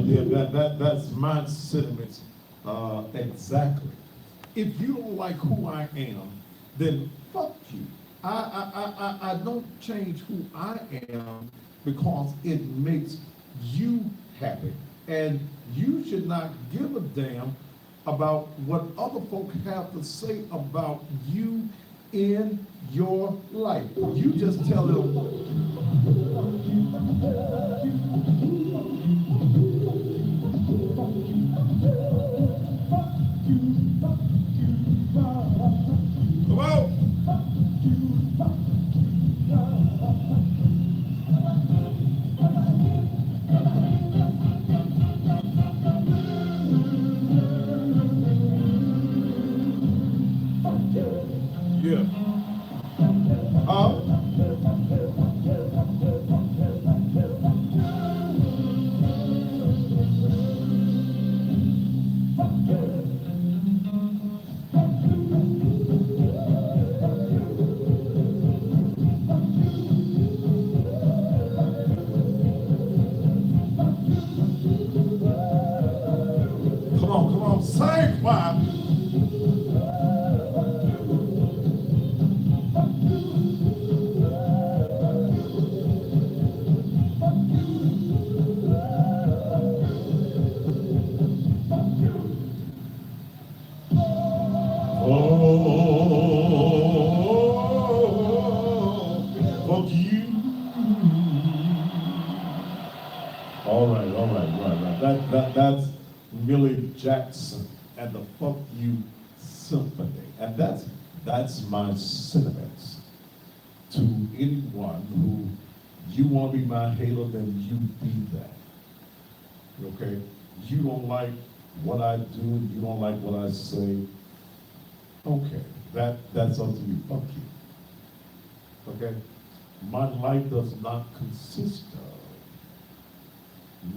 That's my sentiments exactly. If you don't like who I am, then fuck you. I don't change who I am because it makes you happy. And you should not give a damn about what other folk have to say about you in your life. You just tell them, come on. Yeah. Come on, sing, choir. Oh, fuck you. All right. That's Millie Jackson and the Fuck You Symphony. And that's my sentiments to anyone who you want to be my hater, then you be that. Okay? You don't like what I do, you don't like what I say. Okay, that's up to you. Fuck you. Okay? My life does not consist of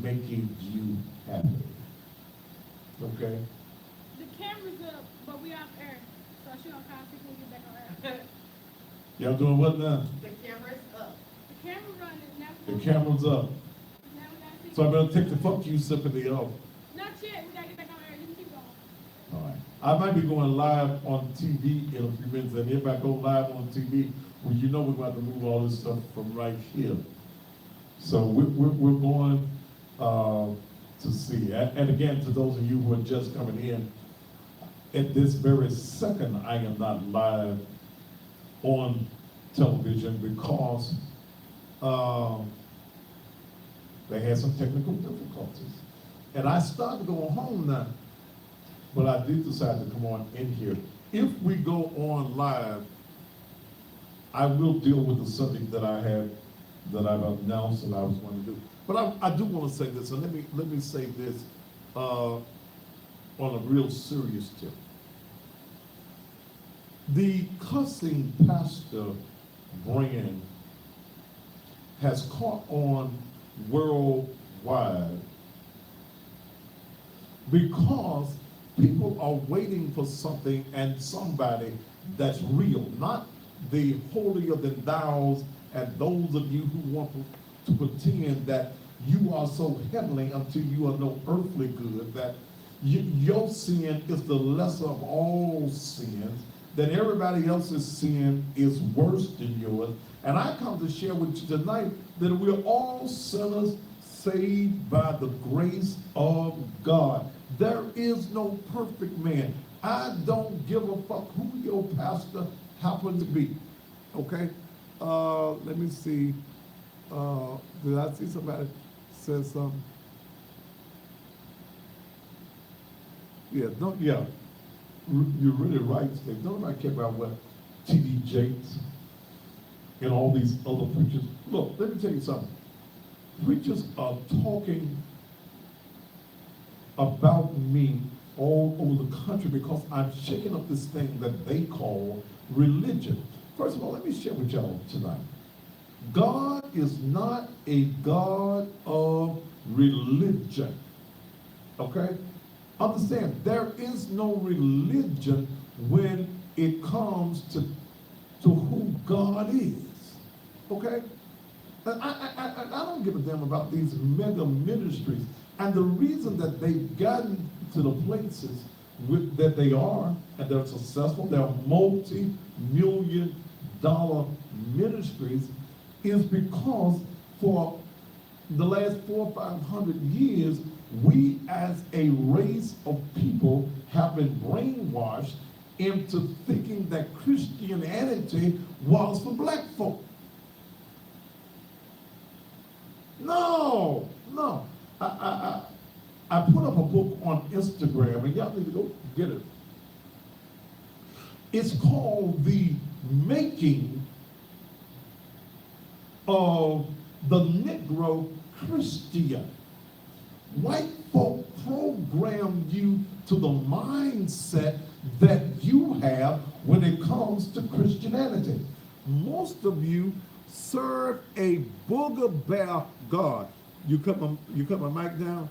making you happy. Okay? The camera's up, but we off air. So she don't constantly when we get back on air. Y'all doing what now? The camera's up. The camera running now. The camera's up. Now we gotta see. So I better take the fuck you symphony off. Not yet. We gotta get back on air. You can keep going. All right. I might be going live on TV in a few minutes, and if I go live on TV, well, you know we're going to have to move all this stuff from right here. So we're going to see. And again, to those of you who are just coming in, at this very second, I am not live on television because they had some technical difficulties. And I started going home now, but I did decide to come on in here. If we go on live, I will deal with the subject that I've announced that I was going to do. But I do want to say this, and let me say this on a real serious tip. The cussing pastor brand has caught on worldwide because people are waiting for something and somebody that's real, not the holier than thous and those of you who want to pretend that you are so heavenly until you are no earthly good, that your sin is the lesser of all sins, that everybody else's sin is worse than yours. And I come to share with you tonight that we're all sinners saved by the grace of God. There is no perfect man. I don't give a fuck who your pastor happens to be. Okay? Let me see. Did I see somebody say something? Yeah, you're really right, Steve. Don't nobody care about what T.D. Jakes and all these other preachers. Look, let me tell you something. Preachers are talking about me all over the country because I'm shaking up this thing that they call religion. First of all, let me share with y'all tonight. God is not a God of religion. Okay? Understand, there is no religion when it comes to who God is. Okay? And I don't give a damn about these mega ministries And the reason that they've gotten to the places that they are, and they're successful, they're multi-million dollar ministries, is because for the last 400 or 500 years, we as a race of people have been brainwashed into thinking that Christianity was for black folk. No, no. I put up a book on Instagram, and y'all need to go get it. It's called The Making of the Negro Christian. White folk program you to the mindset that you have when it comes to Christianity. Most of you serve a booger bear God. You cut my mic down?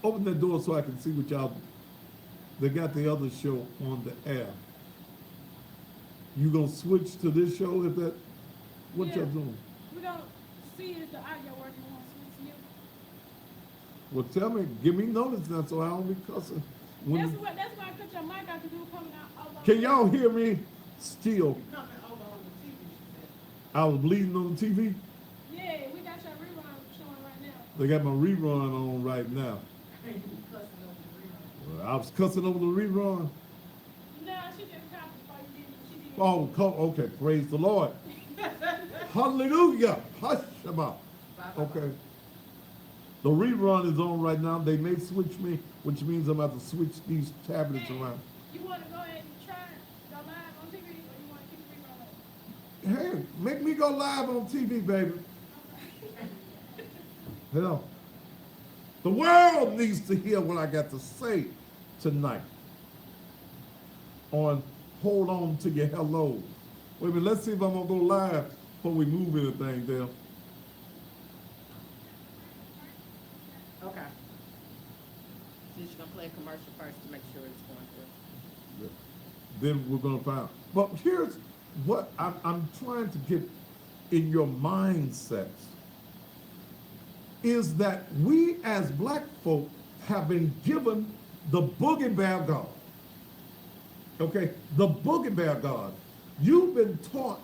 Open the door so I can see what y'all. They got the other show on the air. You gonna switch to this show if that? What y'all doing? We don't see if the audio working. We want to switch you. Well, tell me, give me notice now so I don't be cussing. That's why I cut your mic out, because you were coming out. Can y'all hear me still? Coming over on the TV, she said. I was bleeding on the TV. Yeah, we got your rerun showing right now. They got my rerun on right now. You cussing over the rerun. Well, I was cussing over the rerun. No, she just copied before you did it. She did it. Oh, okay. Praise the Lord. Hallelujah. Hush about. Okay. The rerun is on right now. They may switch me, which means I'm about to switch these tablets around. You want to go ahead and try go live on TV, or you want to keep the rerun up? Hey, make me go live on TV, baby. Hell, the world needs to hear what I got to say tonight on Hold On to Your Hello. Wait a minute, let's see if I'm going to go live before we move anything there. Okay. She's gonna play a commercial first to make sure it's going through. Then we're going to find out. But here's what I'm trying to get in your mindsets is that we as black folk have been given the boogie bear God. Okay, the boogie bear God. You've been taught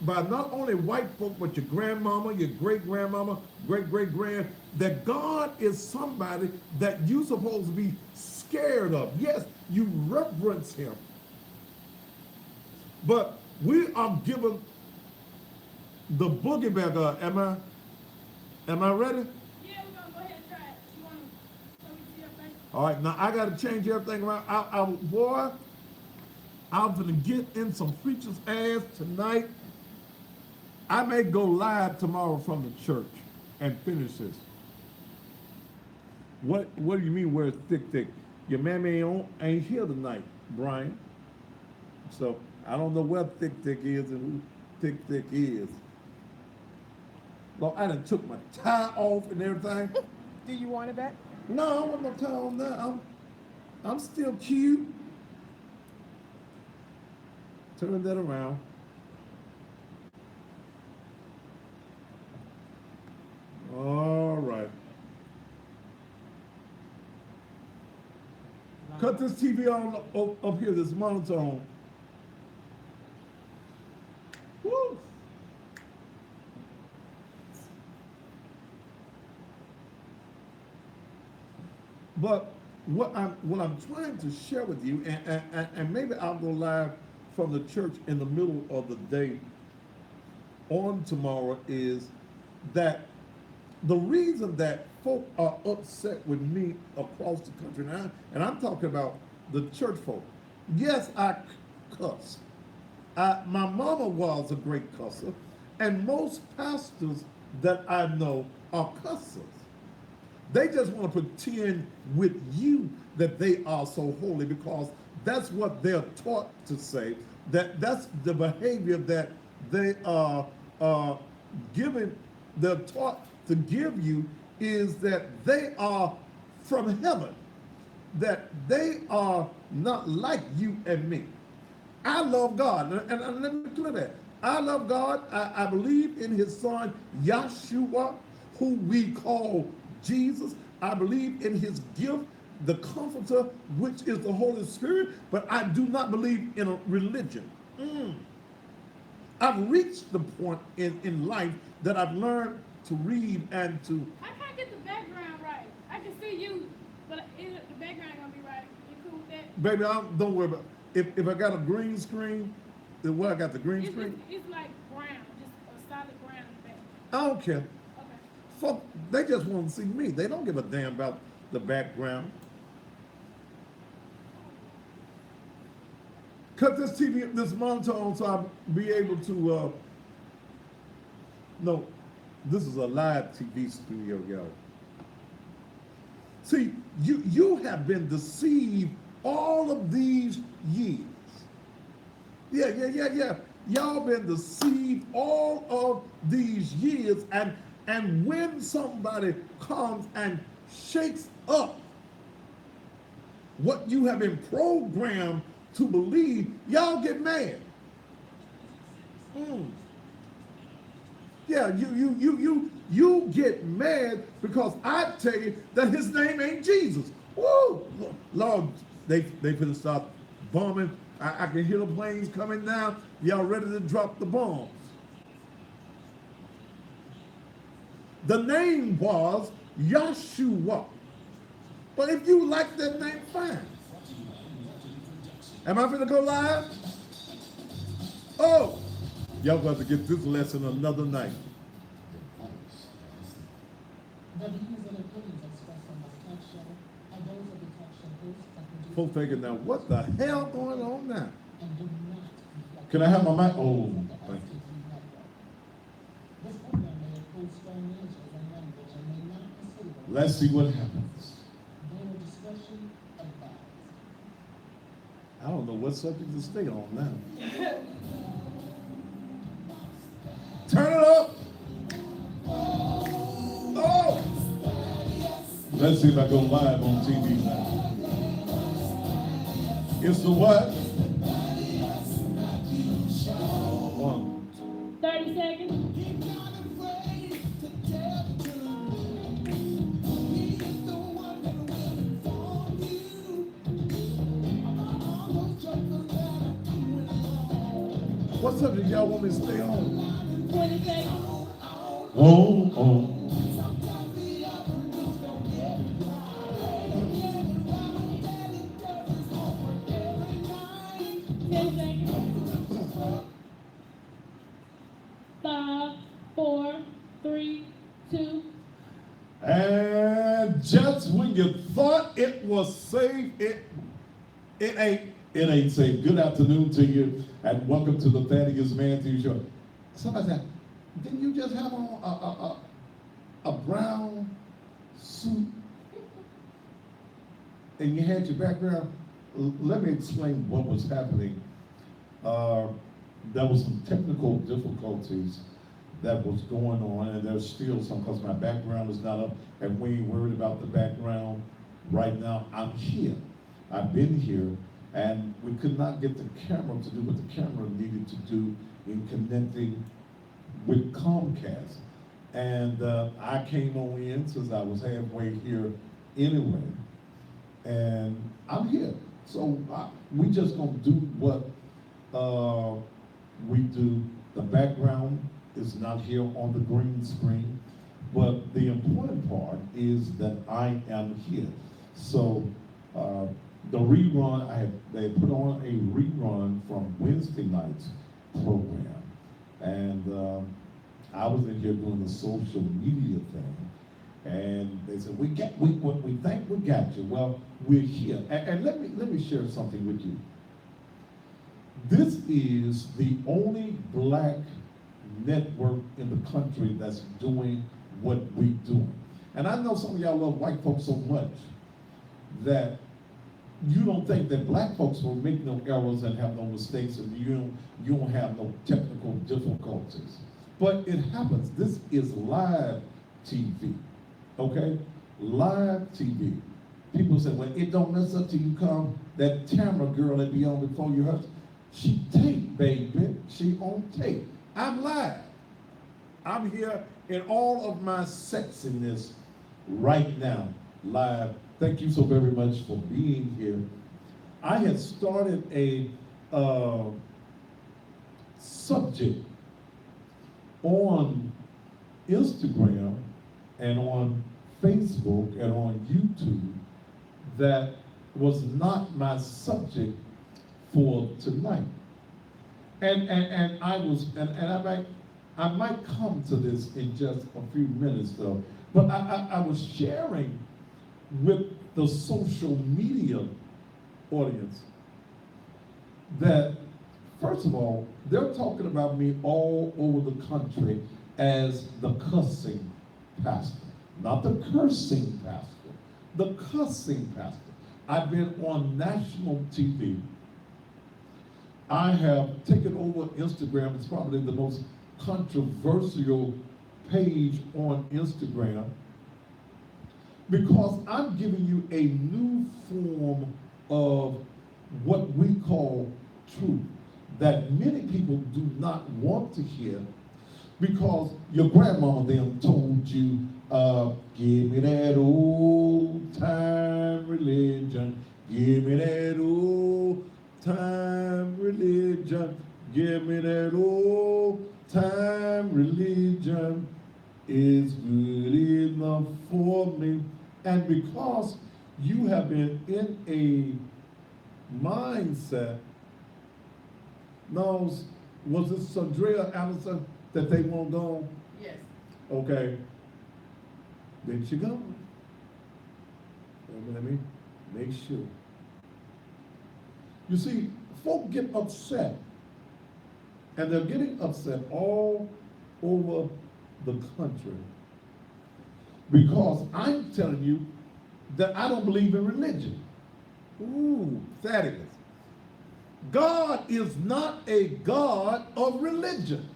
by not only white folk, but your grandmama, your great-grandmama, great-great-grand, that God is somebody that you're supposed to be scared of. Yes, you reverence him. But we are given the boogie bear God. Am I ready? Yeah, we're going to go ahead and try it. You want to let me see your face? All right, now I got to change everything around. Boy, I'm going to get in some preacher's ass tonight. I may go live tomorrow from the church and finish this. What do you mean where's thick? Your mammy ain't here tonight, Brian. So I don't know where thick is and who thick is. Well, I done took my tie off and everything. Do you want it back? No, I want no tie on now. I'm still cute. Turn that around. All right. Cut this TV on up here, this monitor on. Woo! But what I'm trying to share with you, and maybe I'll go live from the church in the middle of the day on tomorrow, is that the reason that folk are upset with me across the country now, and I'm talking about the church folk. Yes, I cuss. My mama was a great cusser, and most pastors that I know are cussers. They just want to pretend with you that they are so holy because that's what they're taught to say. That's the behavior that they are given. They're taught to give you is that they are from heaven, that they are not like you and me. I love God, and let me clear that. I love God. I believe in his son, Yahshua. who we call Jesus. I believe in his gift, the comforter, which is the Holy Spirit, but I do not believe in a religion. I've reached the point in life that I've learned to read and to. I can't get the background right. I can see you, but the background ain't gonna be right. You cool with that? Baby, don't worry about it. If I got a green screen, then what I got the green It's, screen? it's like brown, just a solid brown in the back. I don't care. Okay. Folk, they just want to see me. They don't give a damn about the background. Cut this TV, this monitor on so I'll be able to, no, this is a live TV studio, y'all. See, you have been deceived all of these years. Yeah. Y'all been deceived all of these years, and when somebody comes and shakes up what you have been programmed to believe, y'all get mad. Yeah, you get mad because I tell you that his name ain't Jesus. Woo! Lord, they finna start bombing. I can hear the planes coming down. Y'all ready to drop the bombs. The name was Yahshua. But if you like that name, fine. Am I finna go live? Oh, y'all got to get this lesson another night. Folks thinking now, what the hell going on now? Can I have my mic? Oh, thank you. Let's see what happens. I don't know what subject to stay on now. Turn it up. Oh! Let's see if I go live on TV now. It's the what? 30 seconds. What subject y'all want me to stay on? 20 seconds. Whoa, oh. 10 seconds. 5, 4, 3, 2. And just when you thought it was safe, it ain't safe. Good afternoon to you, and welcome to the Thaddeus Matthews Show. Somebody said, didn't you just have on a brown suit? And you had your background? Let me explain what was happening. There was some technical difficulties that was going on, and there's still some, because my background is not up, and we ain't worried about the background right now. I'm here. I've been here, and we could not get the camera to do what the camera needed to do in connecting with Comcast. And I came on in since I was halfway here anyway, and I'm here. So we just gonna do what we do. The background is not here on the green screen, but the important part is that I am here. So the rerun, they put on a rerun from Wednesday night's program, and I was in here doing the social media thing, and they said, we think we got you. Well, we're here, and let me share something with you. This is the only black network in the country that's doing what we do. And I know some of y'all love white folks so much that you don't think that black folks will make no errors and have no mistakes, and you don't have no technical difficulties. But it happens. This is live TV, okay? Live TV. People say, well, it don't mess up till you come. That Tamara girl that be on before you heard, she tape, baby. She on tape. I'm live. I'm here in all of my sexiness right now, live. Thank you so very much for being here. I had started a subject on Instagram and on Facebook and on YouTube that was not my subject for tonight. And I might come to this in just a few minutes though. But I was sharing with the social media audience that, first of all, they're talking about me all over the country as the cussing pastor. Not the cursing pastor, the cussing pastor. I've been on national TV. I have taken over Instagram. It's probably the most controversial page on Instagram because I'm giving you a new form of what we call truth that many people do not want to hear because your grandmama then told you, give me that old time religion, give me that old time religion, give me that old time religion is good enough for me. And because you have been in a mindset, no, was it Sandrea Allison that they won't go? Yes. Okay. Then she go. Let me make sure. You see, folk get upset, and they're getting upset all over the country because I'm telling you that I don't believe in religion. Ooh, Thaddeus. God is not a God of religion.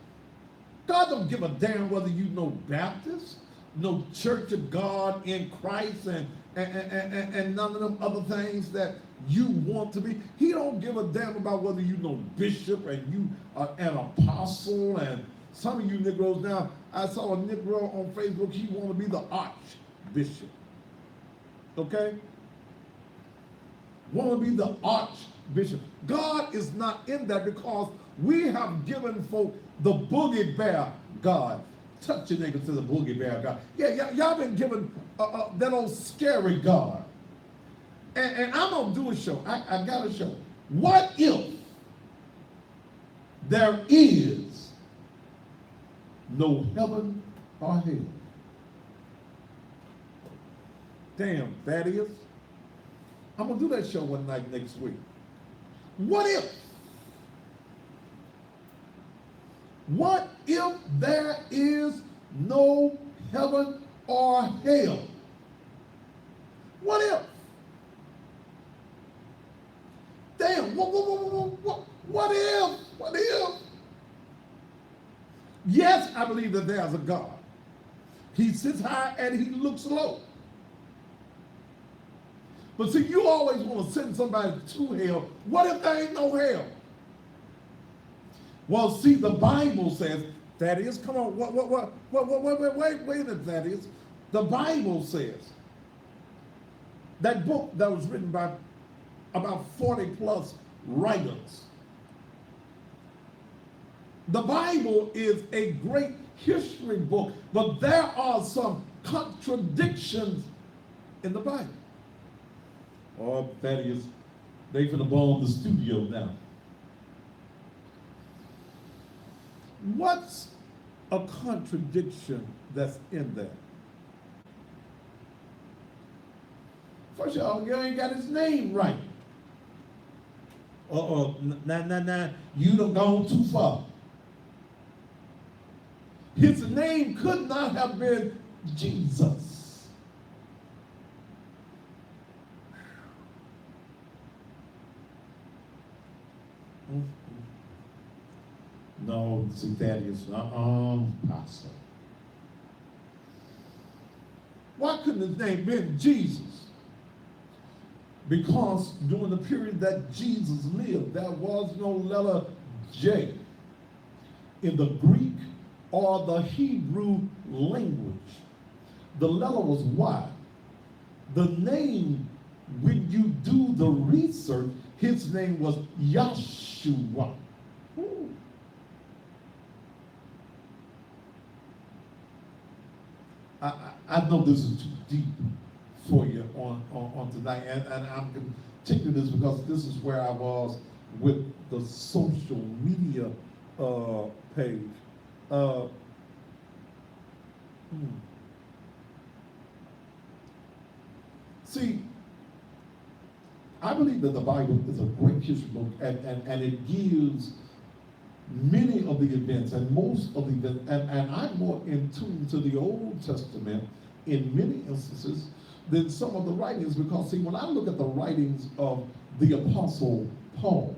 God don't give a damn whether you know Baptist, no Church of God in Christ, and none of them other things that you want to be. He don't give a damn about whether you know bishop and you are an apostle. And some of you Negroes now, I saw a Negro on Facebook, he want to be the archbishop. Okay? Want to be the archbishop. God is not in that because we have given folk the boogie bear God. Touch your neighbor to the boogie bear God. Yeah, y'all been given that old scary God. And I'm going to do a show. I got a show. What if there is no heaven or hell? Damn, Thaddeus. I'm going to do that show one night next week. What if? What if there is no heaven or hell? What if? Damn, what if? What if? Yes, I believe that there's a God. He sits high and he looks low. But see, you always want to send somebody to hell. What if there ain't no hell? Well, see, the Bible says, Thaddeus, come on, wait a minute, Thaddeus. The Bible says, that book that was written by about 40 plus writers. The Bible is a great history book, but there are some contradictions in the Bible. Oh, Thaddeus, they finna bomb the studio now. What's a contradiction that's in there? First of all, you ain't got his name right. Nah, you done gone too far. His name could not have been Jesus. No, see, Thaddeus, Pastor. Why couldn't his name been Jesus? Because during the period that Jesus lived, there was no letter J. In the Greek or the Hebrew language. The letter was Y. The name, when you do the research, his name was Yahshua. Ooh. I know this is too deep for you on tonight, and I'm continuing this because this is where I was with the social media page. See, I believe that the Bible is a great history book, and it gives many of the events and most of the events, and I'm more in tune to the Old Testament in many instances than some of the writings, because see, when I look at the writings of the Apostle Paul,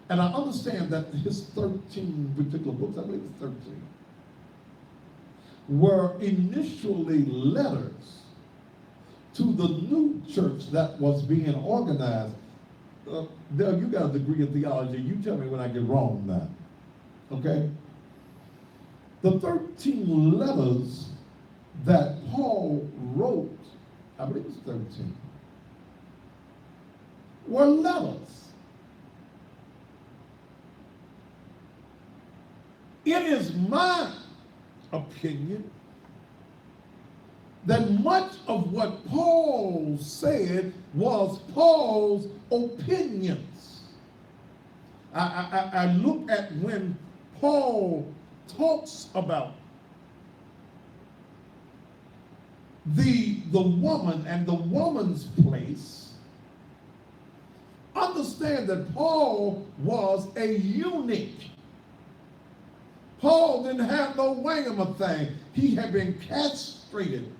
and I understand that his 13 particular books, I believe it's 13, were initially letters to the new church that was being organized. Dale, you got a degree in theology. You tell me when I get wrong now. Okay? The 13 letters that Paul wrote, I believe it's 13, were letters. It is my opinion that much of what Paul said was Paul's opinions. I look at when Paul talks about the woman and the woman's place. Understand that Paul was a eunuch. Paul didn't have no wangama thing. He had been castrated.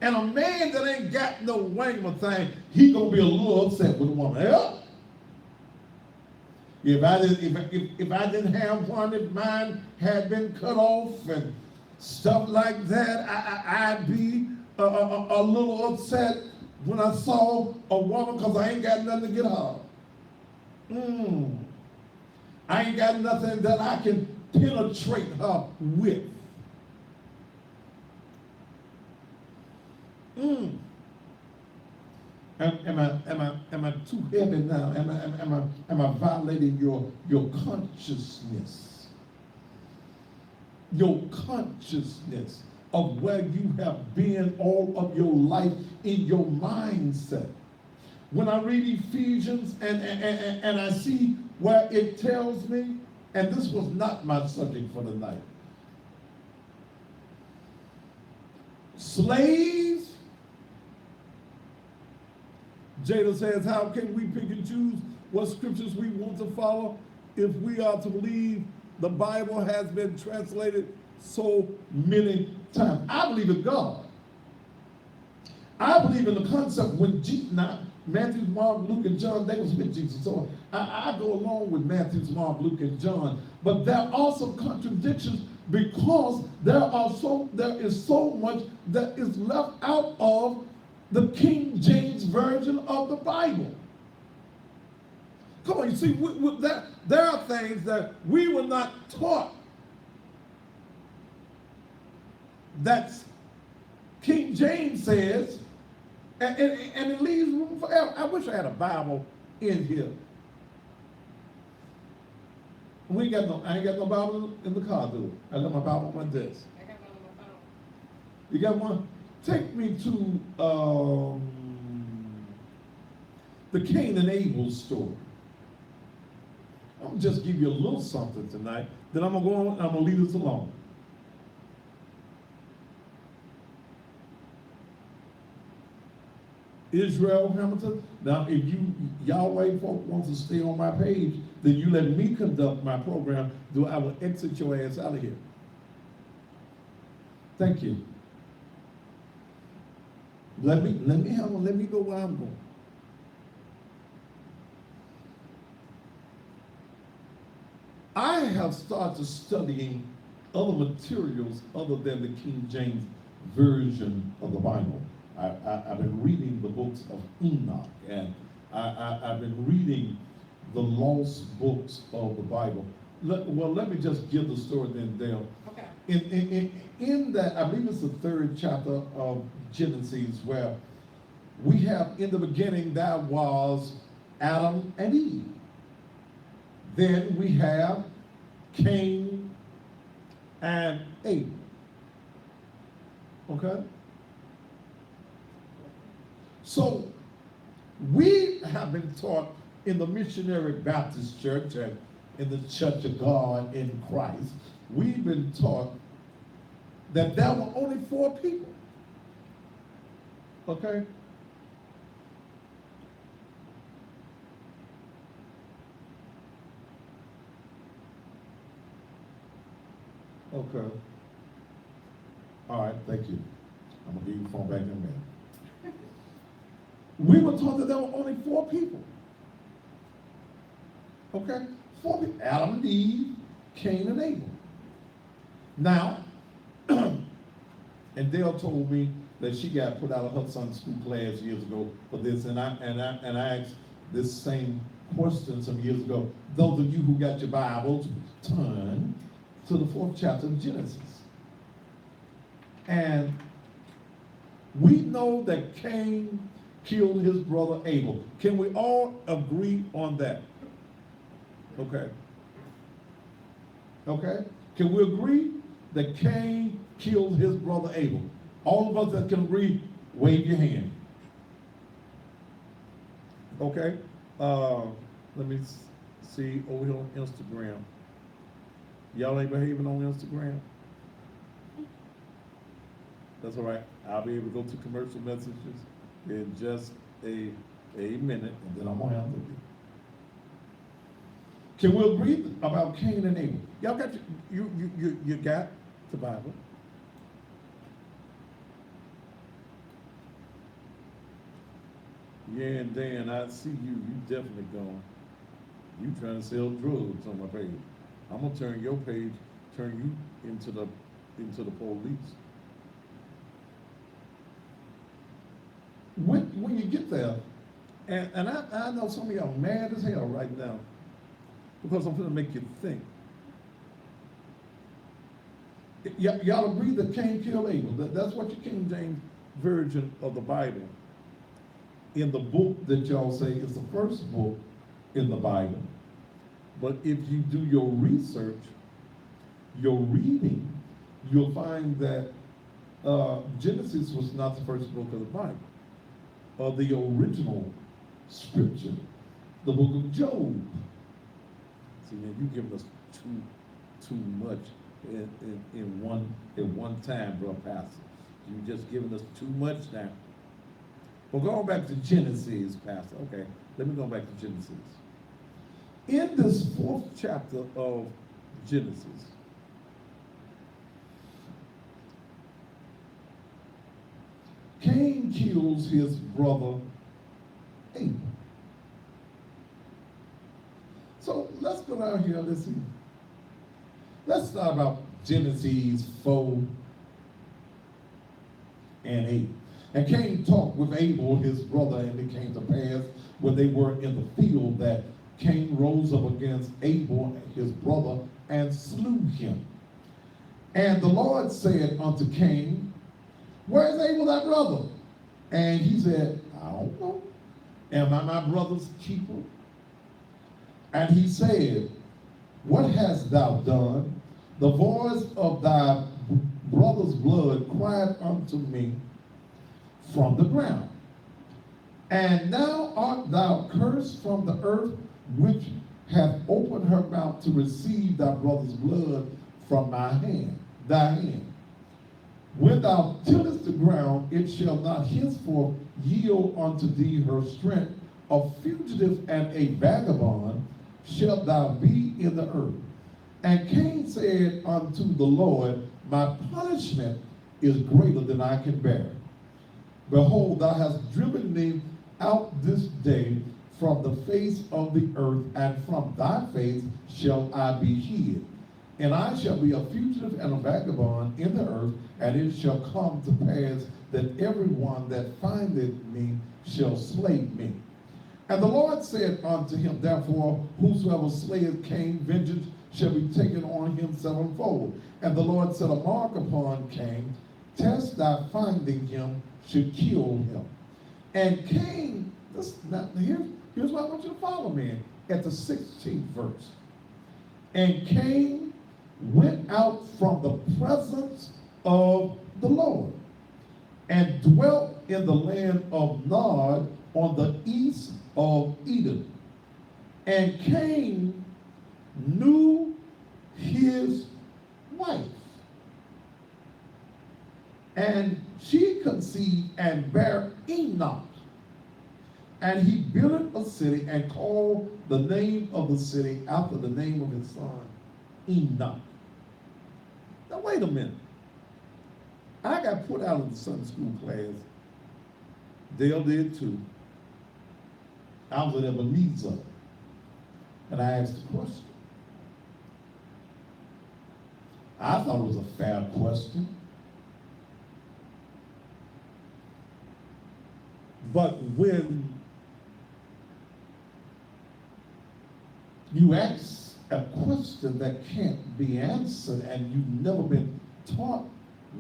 And a man that ain't got no wangama thing, he gonna be a little upset with a woman. Yeah. If I didn't have one, if mine had been cut off and stuff like that, I'd be a little upset when I saw a woman, because I ain't got nothing to get her. I ain't got nothing that I can penetrate her with. Am I too heavy now? Am I violating your consciousness? Your consciousness of where you have been all of your life in your mindset. When I read Ephesians and I see where it tells me, and this was not my subject for tonight. Slaves, Jada says, how can we pick and choose what scriptures we want to follow if we are to believe the Bible has been translated so many times? I believe in God. I believe in the concept when Jesus, now, Matthew, Mark, Luke, and John, they was with Jesus. So I go along with Matthew, Mark, Luke, and John. But there are also contradictions because there is so much that is left out of the King James Version of the Bible. Come on, you see, there are things that we were not taught. That's King James says, and it leaves room for error. I wish I had a Bible in here. I ain't got no Bible in the car, do I? I got my Bible on my desk. I got one on my phone. You got one? Take me to the Cain and Abel story. I'm gonna just give you a little something tonight. Then I'm gonna go on and I'm gonna leave us alone. Israel Hamilton. Now, if y'all white folk want to stay on my page, then you let me conduct my program, though I will exit your ass out of here. Thank you. Let me go where I'm going. I have started studying other materials other than the King James Version of the Bible. I've been reading the books of Enoch, and I've been reading the lost books of the Bible. let me just give the story then, Dale. Okay. In that, I believe it's the third chapter of Genesis, where we have in the beginning that was Adam and Eve. Then we have Cain and Abel. Okay? So we have been taught in the Missionary Baptist Church and in the Church of God in Christ, we've been taught that there were only 4 people. Okay? Okay. All right, thank you. I'm gonna give you the phone back in a minute. We were taught that there were only 4 people. Okay? 4 people. Adam and Eve, Cain and Abel. Now, and Dale told me that she got put out of her son's school class years ago for this, and I asked this same question some years ago. Those of you who got your Bibles, turn to the 4th chapter of Genesis. And we know that Cain killed his brother Abel. Can we all agree on that? Okay. Okay? Can we agree that Cain killed his brother Abel? All of us that can agree, wave your hand. Okay? Let me see over here on Instagram. Y'all ain't behaving on Instagram? That's all right. I'll be able to go to commercial messages in just a minute, and then I'm gonna handle it. Can we agree about Cain and Abel? Y'all got you got the Bible. Yeah, and Dan, I see you. You definitely gone. You trying to sell drugs on my page. I'm gonna turn your page, turn you into the police. When you get there, and I know some of y'all mad as hell right now because I'm gonna make you think. Y'all agree that Cain killed Abel? That's what your King James Version of the Bible, in the book that y'all say is the first book in the Bible. But if you do your research, your reading, you'll find that Genesis was not the first book of the Bible, or the original scripture, the book of Job. See, man, you giving us too much in one time, bro, Pastor. You just giving us too much now. Well, going back to Genesis, Pastor. Okay, let me go back to Genesis. In this 4th chapter of Genesis, Cain kills his brother Abel. So let's go down here, let's see. Let's start about Genesis 4 and 8. And Cain talked with Abel, his brother, and it came to pass when they were in the field that Cain rose up against Abel, his brother, and slew him. And the Lord said unto Cain, where is Abel thy brother? And he said, I don't know. Am I my brother's keeper? And he said, what hast thou done? The voice of thy brother's blood cried unto me from the ground. And now art thou cursed from the earth, which hath opened her mouth to receive thy brother's blood from thy hand. When thou tillest the ground, it shall not henceforth yield unto thee her strength. A fugitive and a vagabond shalt thou be in the earth. And Cain said unto the Lord, my punishment is greater than I can bear. Behold, thou hast driven me out this day from the face of the earth, and from thy face shall I be hid. And I shall be a fugitive and a vagabond in the earth, and it shall come to pass that everyone that findeth me shall slay me. And the Lord said unto him, therefore, whosoever slayeth Cain, vengeance shall be taken on him sevenfold. And the Lord set a mark upon Cain, test thy finding him should kill him. And Cain, here's what I want you to follow me at the 16th verse. And Cain went out from the presence of the Lord and dwelt in the land of Nod on the east of Eden. And Cain knew his wife, and she conceived and bare Enoch. And he built a city and called the name of the city after the name of his son, Enoch. Now wait a minute. I got put out of the Sunday school class. Dale did too. I was at Ebenezer, and I asked a question. I thought it was a fair question. But when you ask a question that can't be answered and you've never been taught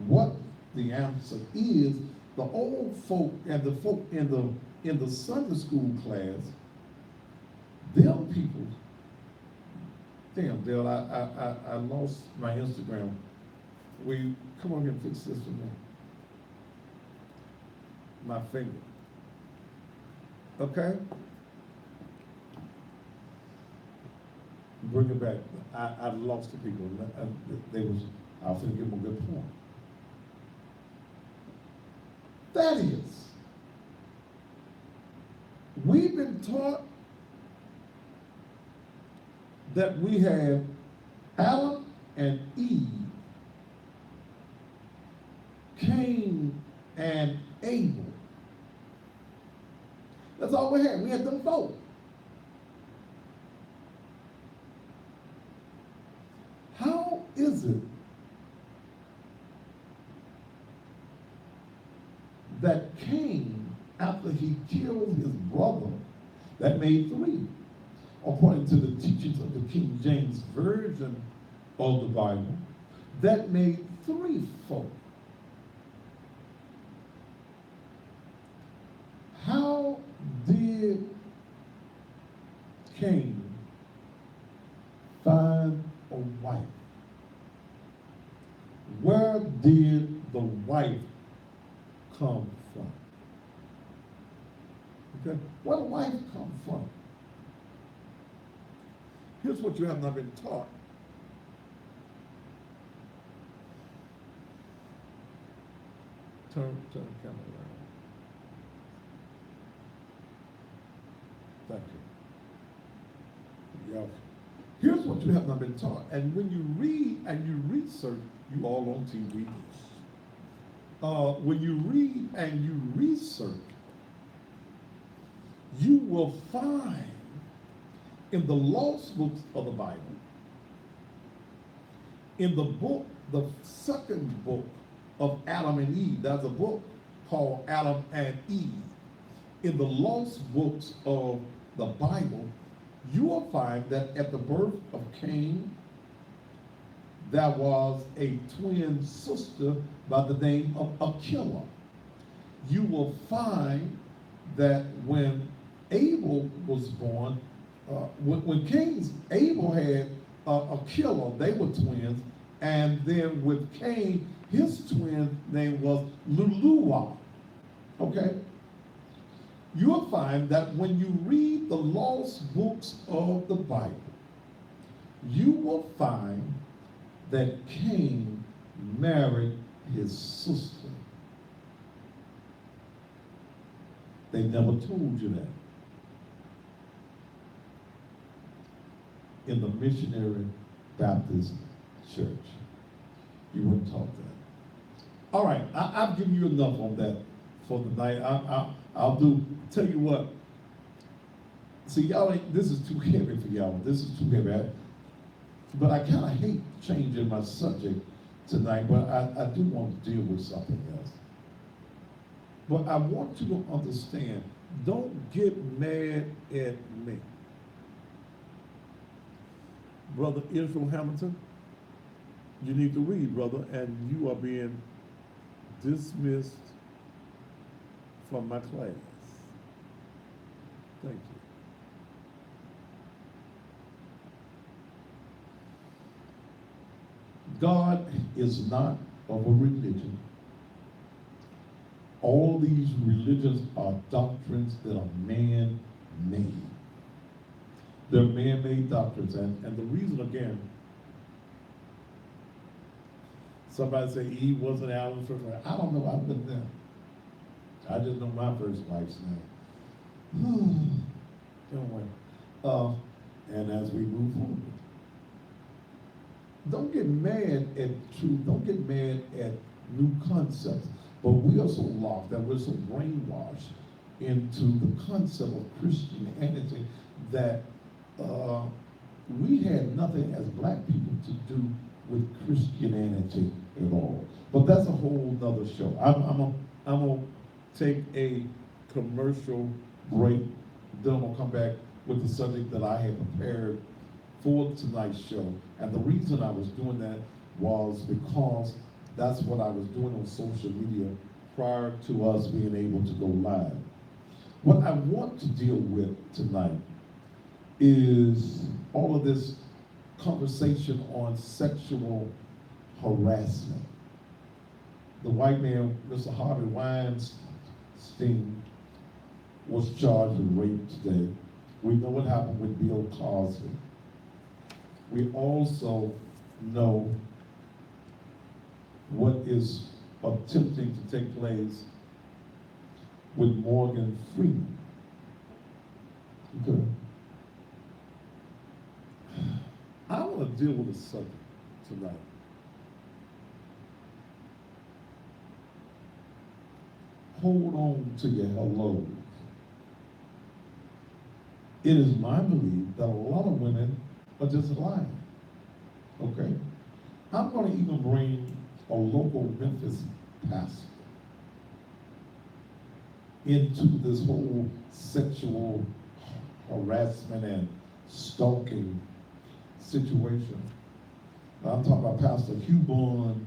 what the answer is, the old folk and the folk in the Sunday school class, them people, damn, Dale, I lost my Instagram. Will you come on here and fix this for me? My finger. Okay? Bring it back. I lost the people. I was going to give them a good point. That is, we've been taught that we have Adam and Eve, Cain and Abel. That's all we had. We had them both. How is it that Cain, after he killed his brother, that made three, according to the teachings of the King James Version of the Bible, that made three folk? How did Cain find a wife? Where did the wife come from? Okay, where did the wife come from? Here's what you have not been taught. Turn the camera around. Thank you. Yeah. Here's what you have not been taught. And when you read and you research, you all on TV. When you read and you research, you will find in the lost books of the Bible, in the book, the second book of Adam and Eve, there's a book called Adam and Eve. In the lost books of the Bible, you will find that at the birth of Cain, there was a twin sister by the name of Achilles. You will find that when Abel was born, when Abel had Achilles, they were twins, and then with Cain, his twin name was Luluwa. Okay? You'll find that when you read the lost books of the Bible, you will find that Cain married his sister. They never told you that. In the Missionary Baptist Church, you weren't taught that. All right, I've given you enough on that for the night. I'll tell you what. See, y'all, this is too heavy for y'all. This is too heavy. But I kind of hate changing my subject tonight, but I do want to deal with something else. But I want you to understand, don't get mad at me. Brother Israel Hamilton, you need to read, brother, and you are being dismissed from my class. Thank you. God is not of a religion. All these religions are doctrines that are man-made. They're man-made doctrines, and the reason, again, somebody say Eve wasn't Adam's first wife. I don't know, I've been there. I just know my first wife's name. Anyway, and as we move forward, don't get mad at truth, don't get mad at new concepts, but we are so lost and we're so brainwashed into the concept of Christianity that we had nothing as black people to do with Christianity at all. But that's a whole nother show. I'm gonna take a commercial break, then I'm gonna come back with the subject that I had prepared for tonight's show. And the reason I was doing that was because that's what I was doing on social media prior to us being able to go live. What I want to deal with tonight is all of this conversation on sexual harassment. The white man, Mr. Harvey Weinstein, was charged with rape today. We know what happened with Bill Cosby. We also know what is attempting to take place with Morgan Freeman. Okay. I want to deal with a subject tonight. Hold on to your hellos. It is my belief that a lot of women are just lying. Okay? I'm going to even bring a local Memphis pastor into this whole sexual harassment and stalking situation. I'm talking about Pastor Hubon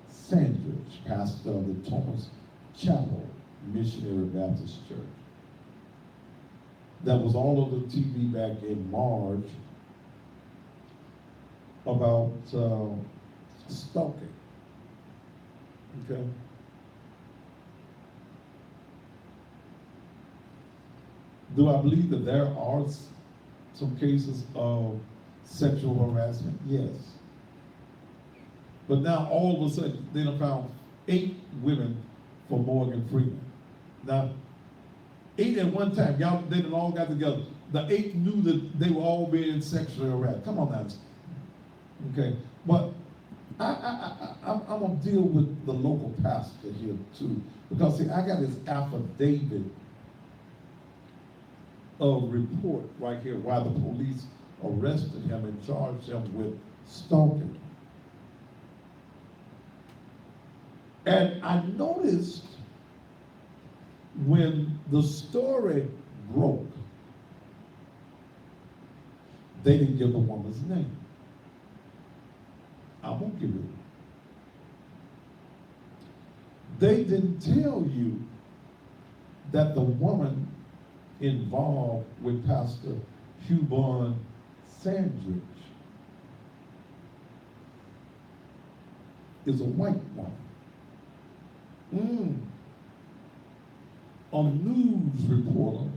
Sandridge, pastor of the Thomas Chapel Missionary Baptist Church. That was all over the TV back in March about stalking. Okay? Do I believe that there are some cases of sexual harassment? Yes. But now all of a sudden, they done found 8 women for Morgan Freeman. Now, 8 at one time, y'all, they done all got together. The 8 knew that they were all being sexually harassed. Come on now. Okay, but I'm gonna deal with the local pastor here too, because see, I got his affidavit of report right here why the police arrested him and charged him with stalking. And I noticed when the story broke, they didn't give the woman's name. I won't give it. They didn't tell you that the woman involved with Pastor Hubon Sandridge is a white woman. A news reporter,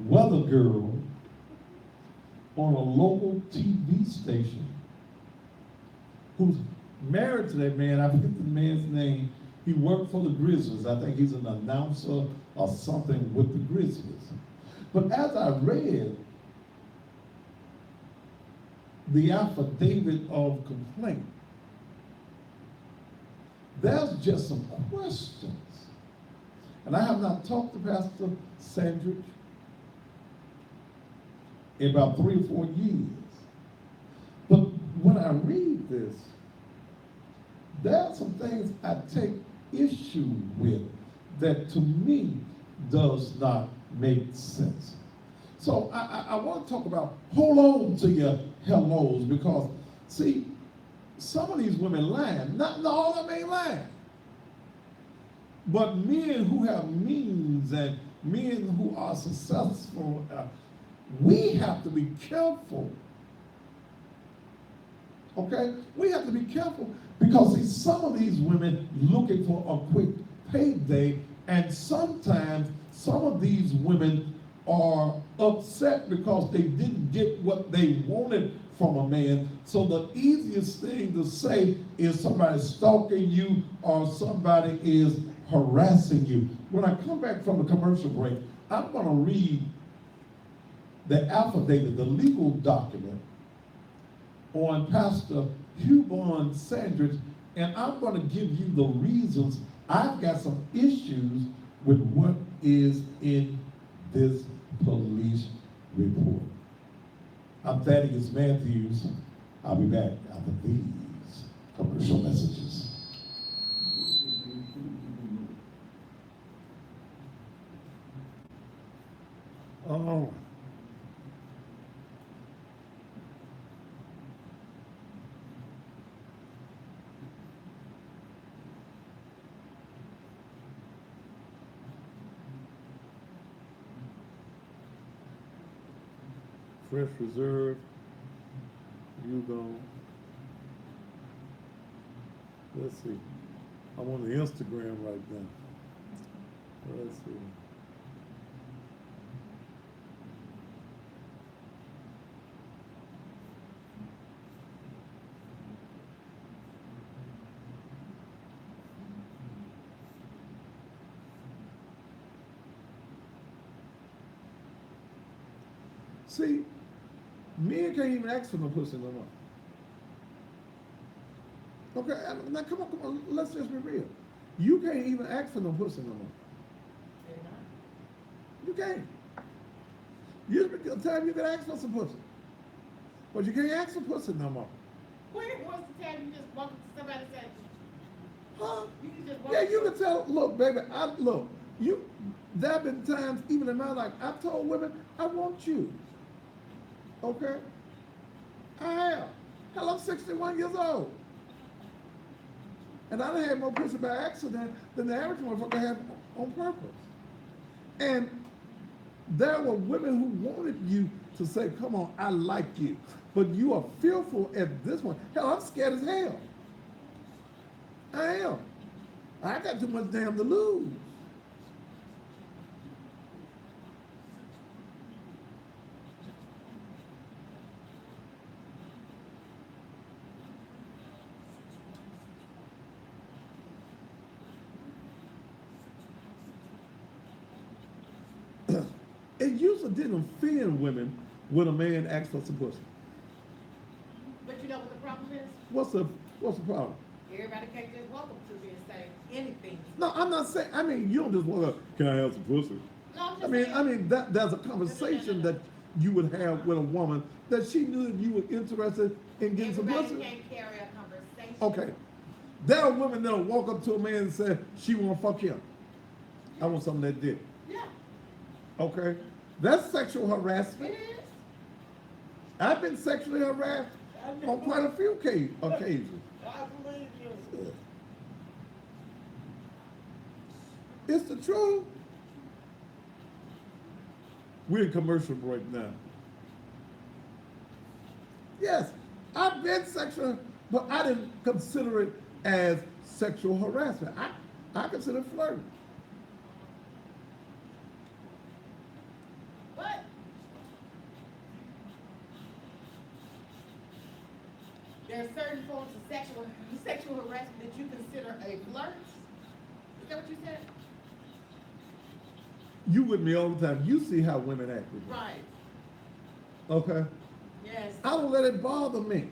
weather girl, on a local TV station, who's married to that man. I forget the man's name. He worked for the Grizzlies. I think he's an announcer or something with the Grizzlies. But as I read the affidavit of complaint, there's just some questions. And I have not talked to Pastor Sandridge in about 3 or 4 years. But when I read this, there are some things I take issue with that to me does not make sense. So I want to talk about hold on to your hellos because, see, some of these women lying. Not all of them ain't lying. But men who have means and men who are successful, we have to be careful. Okay? We have to be careful because see, some of these women looking for a quick payday, and sometimes some of these women are upset because they didn't get what they wanted from a man. So the easiest thing to say is somebody stalking you or somebody is harassing you. When I come back from the commercial break, I'm going to read the affidavit, the legal document on Pastor Hubon Sandridge, and I'm going to give you the reasons. I've got some issues with what is in this police report. I'm Thaddeus Matthews. I'll be back after these commercial messages. Oh. Fresh Reserve, Hugo. Let's see. I'm on the Instagram right now. Let's see. See, men can't even ask for no pussy no more. Okay, now come on, let's just be real. You can't even ask for no pussy no more. You can't. Used to be a time you could ask for some pussy. But you can't ask for pussy no more. When was the time you just walk up to somebody and say, Huh? you can just walk Yeah, up you to can tell, look, baby, there have been times, even in my life, I've told women, I want you. Okay? I have. Hell, I'm 61 years old. And I done had more pussy by accident than the average motherfucker had on purpose. And there were women who wanted you to say, come on, I like you. But you are fearful at this point. Hell, I'm scared as hell. I am. I got too much damn to lose. It usually didn't offend women when a man asked for some pussy. But you know what the problem is? What's the problem? Everybody can't just walk up to me and say anything. No, I'm not saying. I mean, you don't just want to. Can I have some pussy? No, I'm just I mean, saying. that there's a conversation that you would have with a woman that she knew that you were interested in getting some Everybody pussy. can't carry a conversation. Okay, there are women that'll walk up to a man and say she want to fuck him. I want something that dick. Yeah, Okay, that's sexual harassment. it is. I've been sexually harassed on quite a few occasions. I believe you. It's the truth. We're in commercial break now. Yes, I've been sexual, but I didn't consider it as sexual harassment. I consider it flirting. But there are certain forms of sexual harassment that you consider a flirt. Is that what you said? You with me all the time. You see how women act with me. Right. Okay? Yes. I don't let it bother me.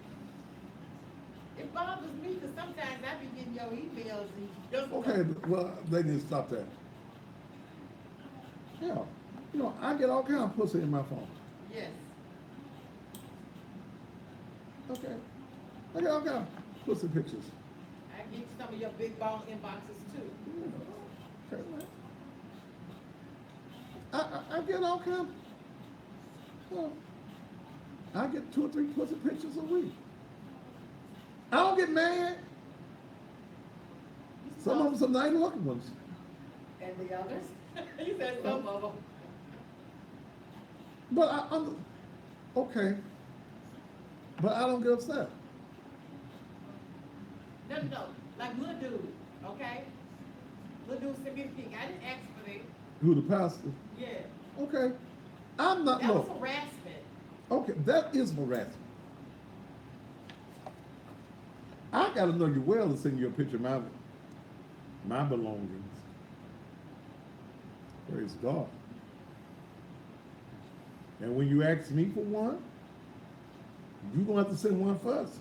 It bothers me because sometimes I be getting your emails and just Okay, well, they need to stop that. Yeah. You know, I get all kind of pussy in my phone. Yes. Okay? I get all kind of pussy pictures. I get some of your big ball inboxes too. Yeah. Okay, well. I get all kind of Well, I get 2 or 3 pussy pictures a week. I don't get mad. Some of them some nice looking ones. And the others? You said some of them. But okay. But I don't get upset. No. Like little dude, okay? Little dude sent me the picture. I didn't ask for it. Who, the pastor? Yeah. Okay. I'm not, That was look. harassment. Okay, that is harassment. I gotta know you well to send you a picture of my belongings. Praise God. And when you ask me for one, you're gonna have to send one first.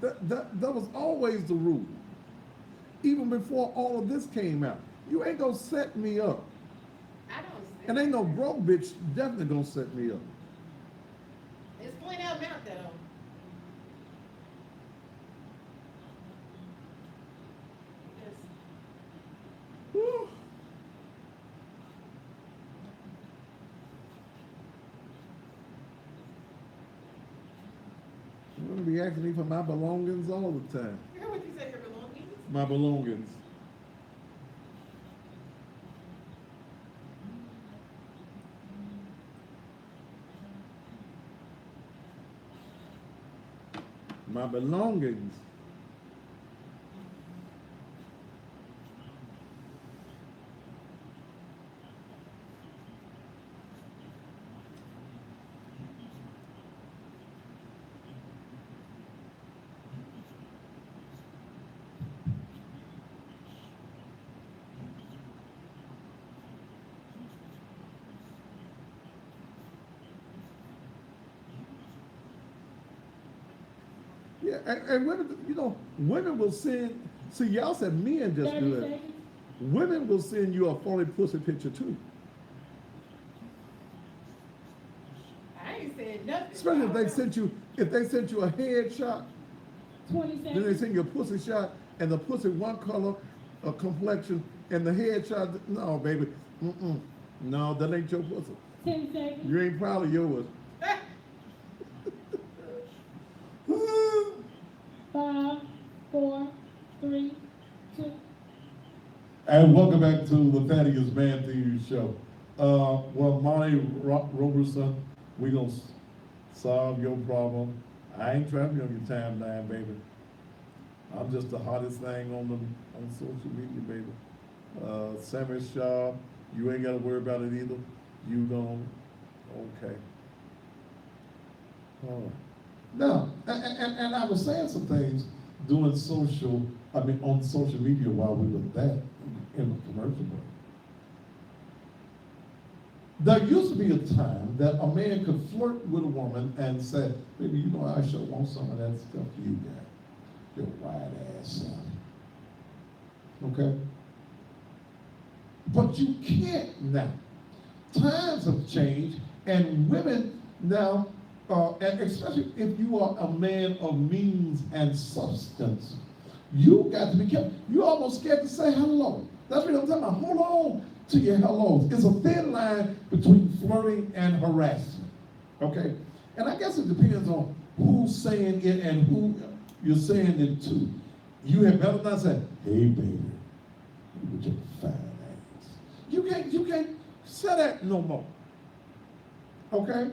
That was always the rule. Even before all of this came out. You ain't gonna set me up. I don't see. And ain't no broke bitch definitely gonna set me up. It's plenty of them out there though. Yes. Whew. You're gonna be asking me for my belongings all the time. You heard what you said, your belongings? My belongings. My belongings. Yeah, and women, women will send, see, y'all said men just 30 do that. seconds. Women will send you a phony pussy picture too. I ain't said nothing. Especially if they sent you a headshot, 20 then they seconds. send you a pussy shot and the pussy one color, a complexion, and the headshot, no, baby, no, that ain't your pussy. 10 seconds. You ain't proud of yours. 5, 4, 3, 2. And welcome back to the Thaddeus Matthews Show. Well, Monty Roberson, we gonna solve your problem. I ain't trapping you on your timeline, baby. I'm just the hottest thing on social media, baby. Sammy Shaw, you ain't gotta worry about it either. You gon' okay. All right. Now, and I was saying some things on social media while we were there in the commercial break. There used to be a time that a man could flirt with a woman and say, baby, I sure want some of that stuff you got. Your white ass son. Okay? But you can't now. Times have changed, and women now, and especially if you are a man of means and substance, you got to be careful. You're almost scared to say hello. That's what I'm talking about. Hold on to your hellos. It's a thin line between flirting and harassment. Okay? And I guess it depends on who's saying it and who you're saying it to. You had better not say, hey baby, with your fine ass. You can't say that no more. Okay?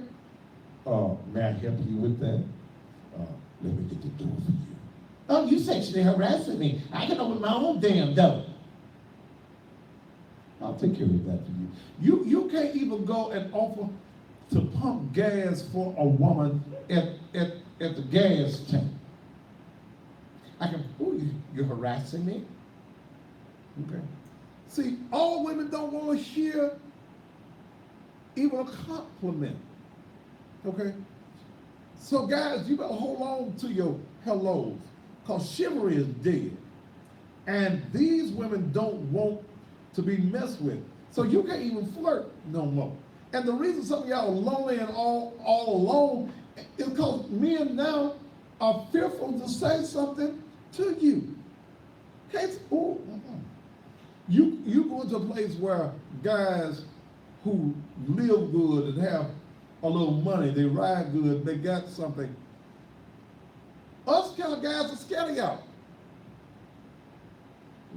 May I help you with that? Let me get the door for you. Oh, you sexually harassing me. I can open my own damn door. I'll take care of that for you. You can't even go and offer to pump gas for a woman at the gas tank. You're harassing me? Okay. See, all women don't want to hear even a compliment. Okay? So guys, you better hold on to your hellos, because chivalry is dead. And these women don't want to be messed with. So you can't even flirt no more. And the reason some of y'all are lonely and all alone is because men now are fearful to say something to you. You go into a place where guys who live good and have a little money, they ride good, they got something. Us kind of guys are scared of y'all.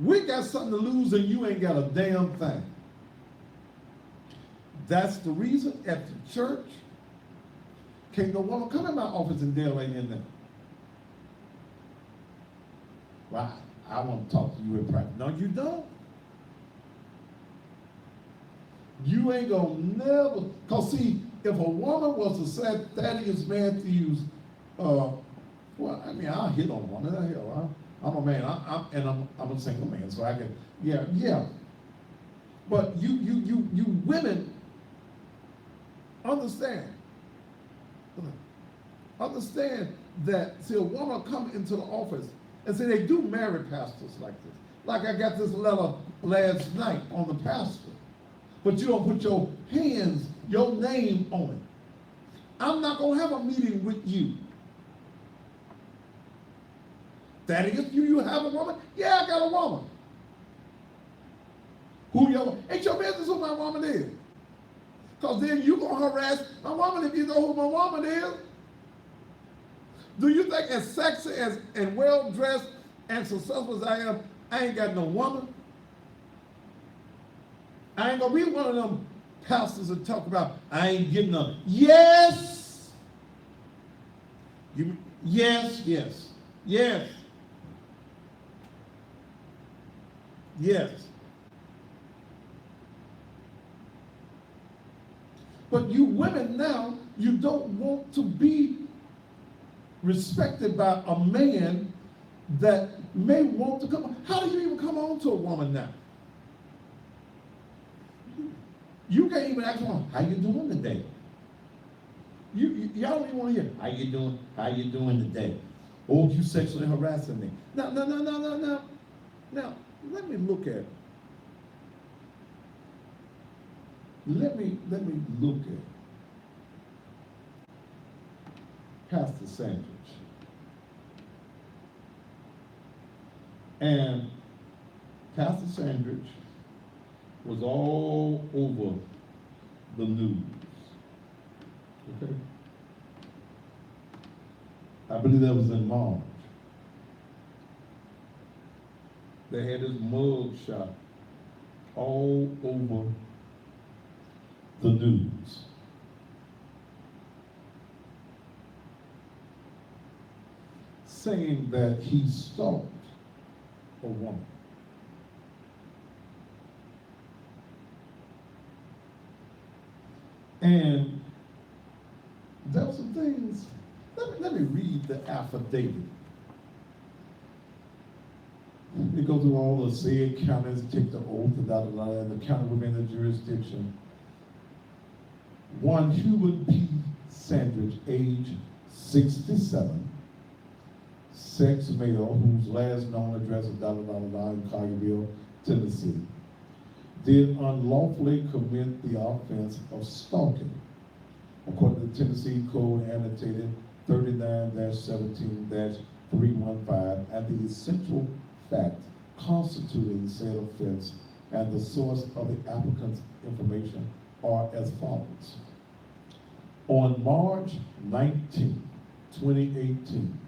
We got something to lose and you ain't got a damn thing. That's the reason at the church, can't no woman come in my office and Dale ain't in there. Well, I want to talk to you in private. No, you don't. You ain't gonna never, cause see, if a woman was to say Thaddeus Matthews, well, I mean, I'll hit on one. Hell, I'm a man. I'm a single man, so I can, yeah. But you women understand that. See, a woman come into the office and say they do marry pastors like this. Like I got this letter last night on the pastor, but you don't put your hands, your name on it. I'm not gonna have a meeting with you. That is, you have a woman? Yeah, I got a woman. Who your, ain't your business who my woman is. Because then you gonna harass my woman if you know who my woman is. Do you think as sexy as and well dressed and successful as I am, I ain't got no woman? I ain't gonna be one of them pastors that talk about I ain't getting none. Yes. Yes. But you women now, you don't want to be respected by a man that may want to come. How do you even come on to a woman now? You can't even ask them, how you doing today? Y'all don't even want to hear, how you doing today? Oh, you sexually harassing me. No. Now, let me look at, let me look at Pastor Sanders. And Pastor Sanders was all over the news. Okay? I believe that was in March. They had his mug shot all over the news. Saying that he stalked a woman. And there were some things, let me read the affidavit. It goes through all the said counties, take the oath, and the county within the jurisdiction. One Hubert P. Sandridge, age 67, sex male, whose last known address is in Collierville, Tennessee, did unlawfully commit the offense of stalking, according to Tennessee Code annotated 39-17-315, and the essential fact constituting said offense and the source of the applicant's information are as follows. On March 19, 2018,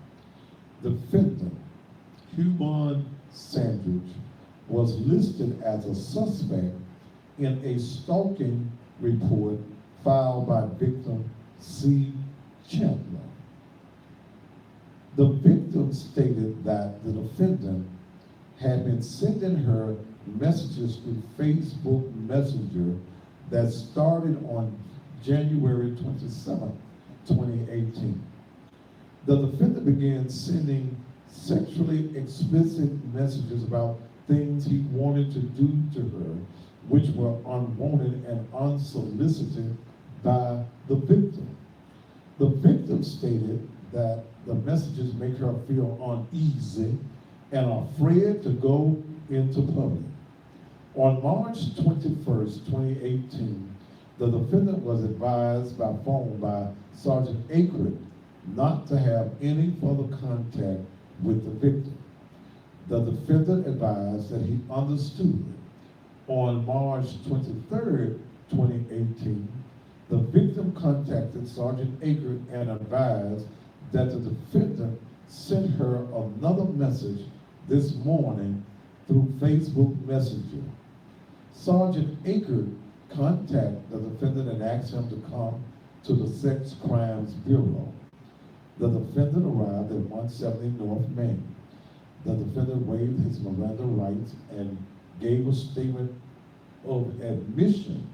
the defendant, Hubert Sandridge, was listed as a suspect in a stalking report filed by victim C. Chandler. The victim stated that the defendant had been sending her messages through Facebook Messenger that started on January 27, 2018. The defendant began sending sexually explicit messages about things he wanted to do to her, which were unwanted and unsolicited by the victim. The victim stated that the messages make her feel uneasy and afraid to go into public. On March 21st, 2018, the defendant was advised by phone by Sergeant Akert not to have any further contact with the victim. The defendant advised that he understood. On March 23rd, 2018, the victim contacted Sergeant Akert and advised that the defendant sent her another message this morning through Facebook Messenger. Sergeant Akert contacted the defendant and asked him to come to the Sex Crimes Bureau. The defendant arrived at 170 North Main. The defendant waived his Miranda rights and gave a statement of admission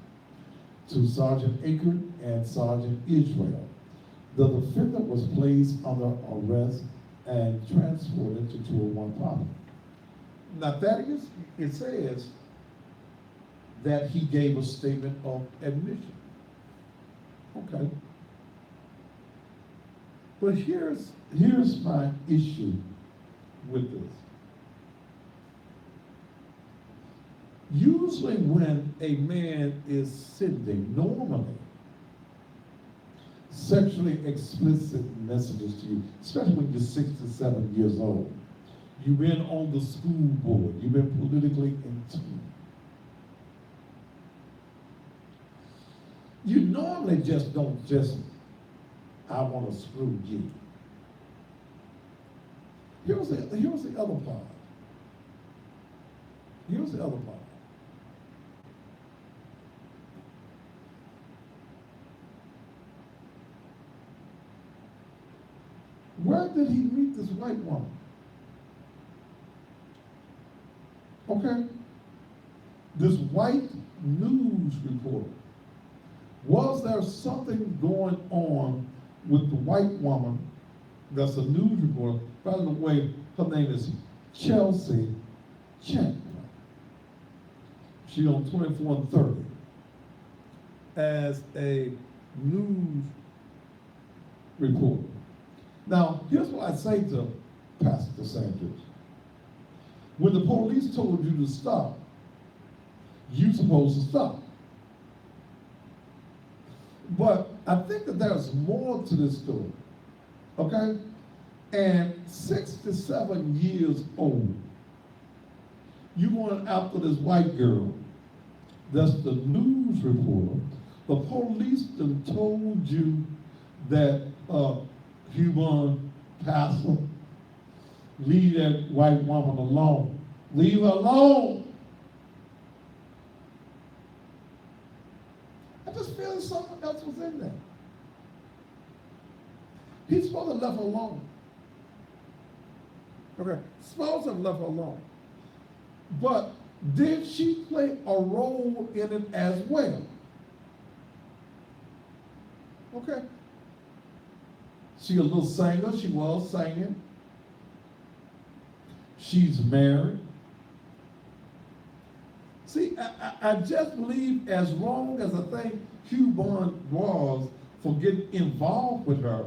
to Sergeant Akert and Sergeant Israel. The defendant was placed under arrest and transported to 201 Poplar. Now Thaddeus, it says that he gave a statement of admission. Okay. But here's my issue with this. Usually when a man is sending normally sexually explicit messages to you, especially when you're 6 to 7 years old, you've been on the school board, you've been politically in tune. You normally don't I want to screw you. Here's the other part. Here's the other part. Where did he meet this white woman? Okay? This white news reporter. Was there something going on with the white woman that's a news reporter? By the way, her name is Chelsea Chandler. She's on 24 and 30 as a news reporter. Now, here's what I say to Pastor Sanders. When the police told you to stop, you're supposed to stop. But I think that there's more to this story, okay? And 67 years old, you went after this white girl, that's the news reporter. The police done told you that Human Pastor, leave that white woman alone. Leave her alone. I just feel something else was in there. He's supposed to have left her alone. Okay, supposed to have left her alone. But did she play a role in it as well? Okay. She a little singer, she was singing. She's married. See, I just believe as long as I think Hugh Bond was for getting involved with her,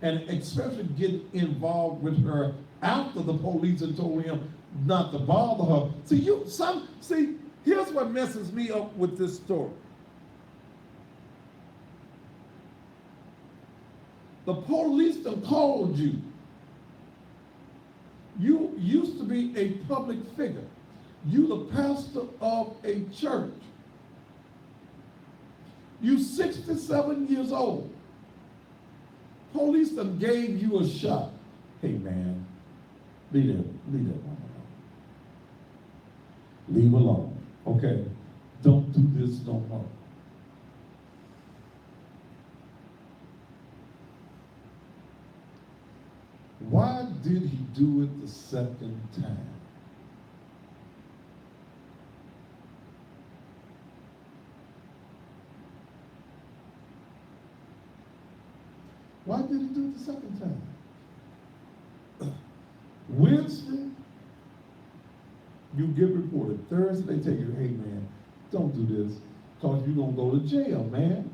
and especially getting involved with her after the police had told him not to bother her. See, here's what messes me up with this story. The police done called you. You used to be a public figure. You the pastor of a church. You 67 years old. Police done gave you a shot. Hey man, leave that woman alone. Leave her alone. Okay, don't do this no more. Why did he do it the second time? Why did he do it the second time? Wednesday, you get reported. Thursday, they tell you, hey man, don't do this, because you're going to go to jail, man.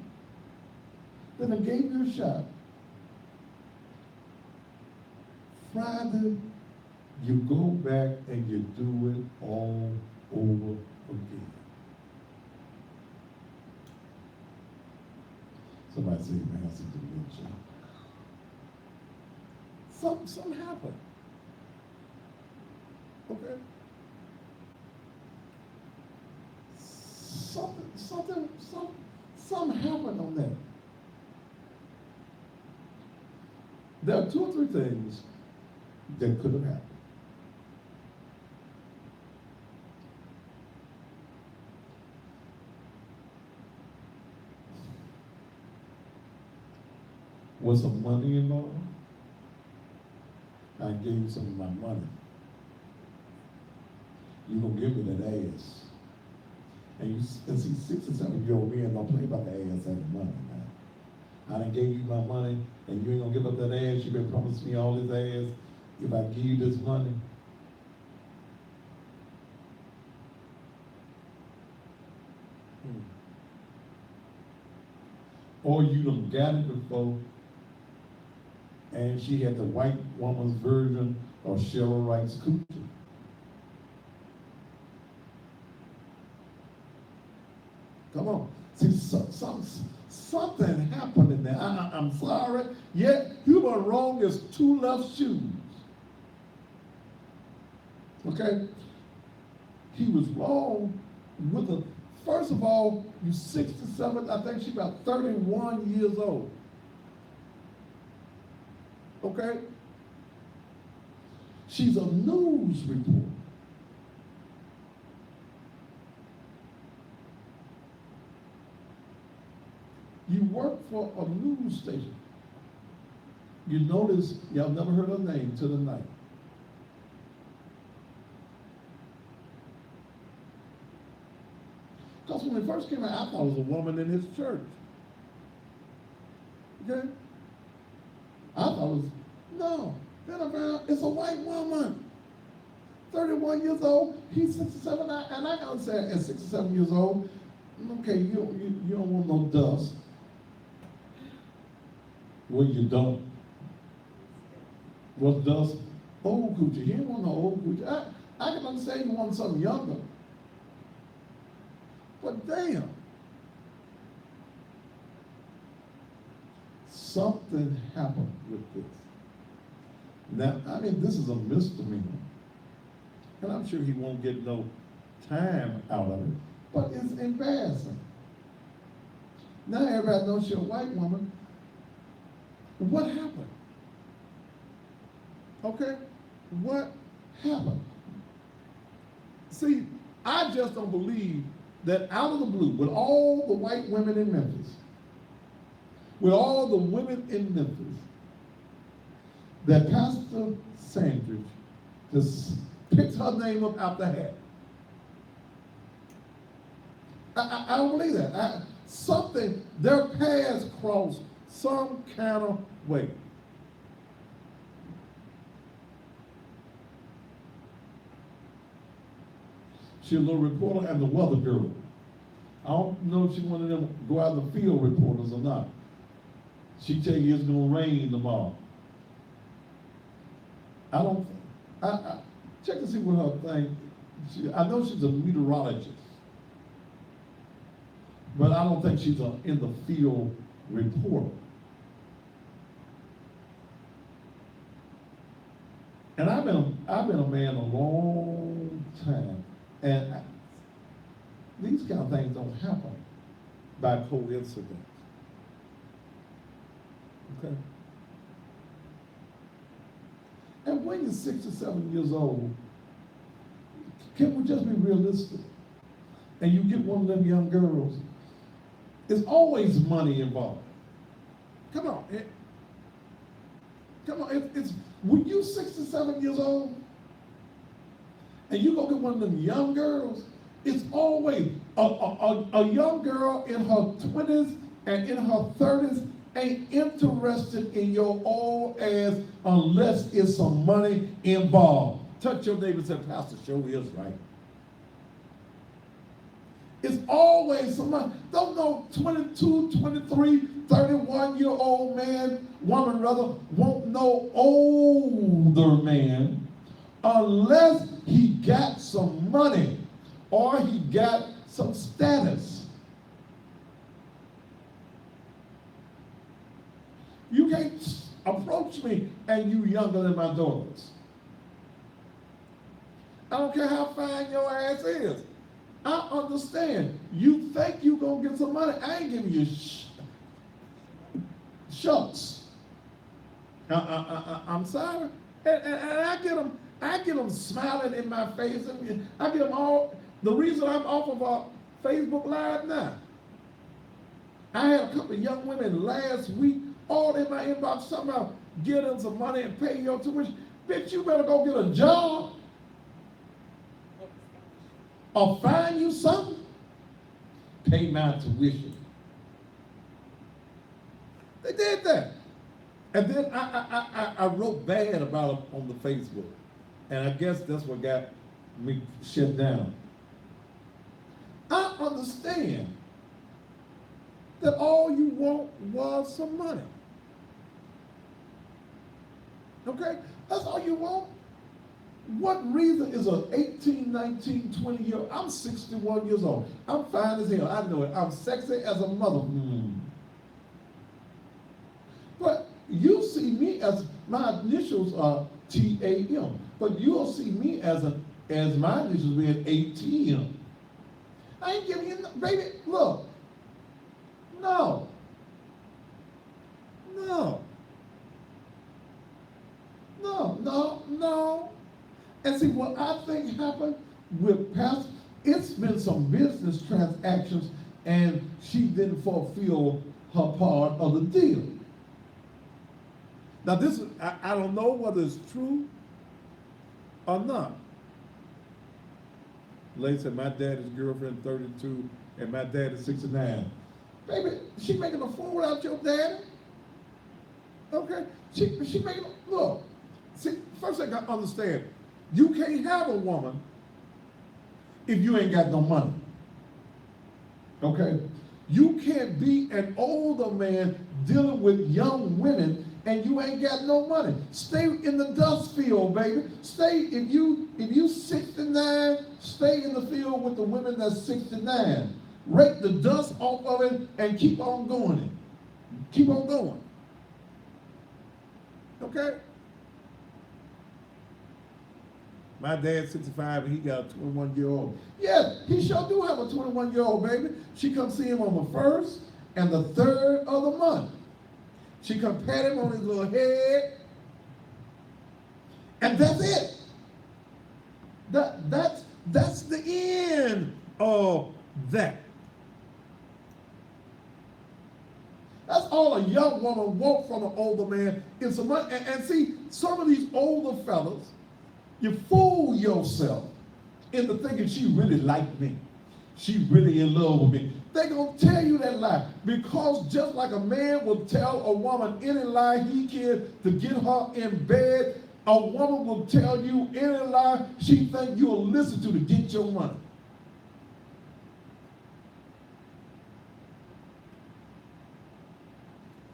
Then I gave you a shot. Friday, you go back and you do it all over again. Somebody say, man, that's a dementia. Something happened. Okay? Something something happened on that. There are 2 or 3 things that could have happened. Was some money involved? I gave you some of my money. You gonna give me that ass. And see, 6 or 7-year-old men don't play about the ass and the money now. I done gave you my money, and you ain't gonna give up that ass. You been promising me all this ass if I give you this money. Or you done got it before, and she had the white woman's version of Cheryl Wright's coochie. Come on. See, something happened in there. I'm sorry. Yet, you were wrong as 2 left shoes. Okay? He was wrong with a, first of all, you 67, I think she's about 31 years old. Okay? She's a news reporter. You work for a news station. You notice, y'all never heard her name till tonight. Because when it first came out, I thought it was a woman in his church. Okay? I thought it was, no. Then I found out it's a white woman. 31 years old, he's 67, and I gotta say, at 67 years old, okay, you don't want no dust. Well, you don't. What's dust? Old coochie. He didn't want no old coochie. I can understand you want something younger. But damn. Something happened with this. Now, I mean, this is a misdemeanor. And I'm sure he won't get no time out of it. But it's embarrassing. Now everybody knows she's a white woman. What happened? Okay? What happened? See, I just don't believe that out of the blue, with all the white women in Memphis, with all the women in Memphis, that Pastor Sandridge just picked her name up out the hat. I don't believe that. Their paths crossed some kind of way. She's a little reporter and the weather girl. I don't know if she's one of them go out in the field reporters or not. She tell you it's gonna rain tomorrow. I check to see what her thing. I know she's a meteorologist, but I don't think she's in the field reporter. And I've been a man a long time, and these kind of things don't happen by coincidence. Okay. And when you're 67 years old, can we just be realistic? And you get one of them young girls, there's always money involved. Come on. It's when you're 67 years old and you go get one of them young girls, it's always a young girl in her 20s and in her 30s ain't interested in your old ass unless it's some money involved. Touch your neighbor and say, Pastor, show is right. It's always somebody, don't know 22, 23, 31-year-old man, woman rather, won't no older man unless he got some money or he got some status. You can't approach me and you younger than my daughters. I don't care how fine your ass is. I understand. You think you gonna get some money? I ain't giving you shucks. I'm sorry, and I get them smiling in my face, and I get them all. The reason I'm off of Facebook Live now, I had a couple of young women last week, all in my inbox, somehow get them some money and pay your tuition. Bitch, you better go get a job or find you something. Pay my tuition. They did that. And then I wrote bad about them on the Facebook. And I guess that's what got me shut down. I understand that all you want was some money. Okay? That's all you want. What reason is a 18, 19, 20 year old? I'm 61 years old. I'm fine as hell. I know it. I'm sexy as a mother. But you see me as, my initials are TAM, but you'll see me as my initials being ATM. I ain't giving you, baby, look. No. And see, what I think happened with Pastor, it's been some business transactions and she didn't fulfill her part of the deal. Now this, I don't know whether it's true or not. Lady said, my daddy's girlfriend 32 and my dad is 69. Baby, she making a fool out your daddy? Okay? She making, look, see, first thing I understand, you can't have a woman if you ain't got no money. Okay? You can't be an older man dealing with young women and you ain't got no money. Stay in the dust field, baby. Stay, if you 69, stay in the field with the women that's 69. Rake the dust off of it and keep on going. Keep on going. Okay? My dad's 65 and he got a 21-year-old. Yes, he sure do have a 21-year-old, baby. She comes see him on the 1st and the 3rd of the month. She come pat him on his little head. And that's it. That's the end of that. That's all a young woman wants from an older man is some money. And see, some of these older fellas, you fool yourself into thinking she really liked me. She really in love with me. They're going to tell you that lie. Because just like a man will tell a woman any lie he can to get her in bed, a woman will tell you any lie she thinks you'll listen to get your money.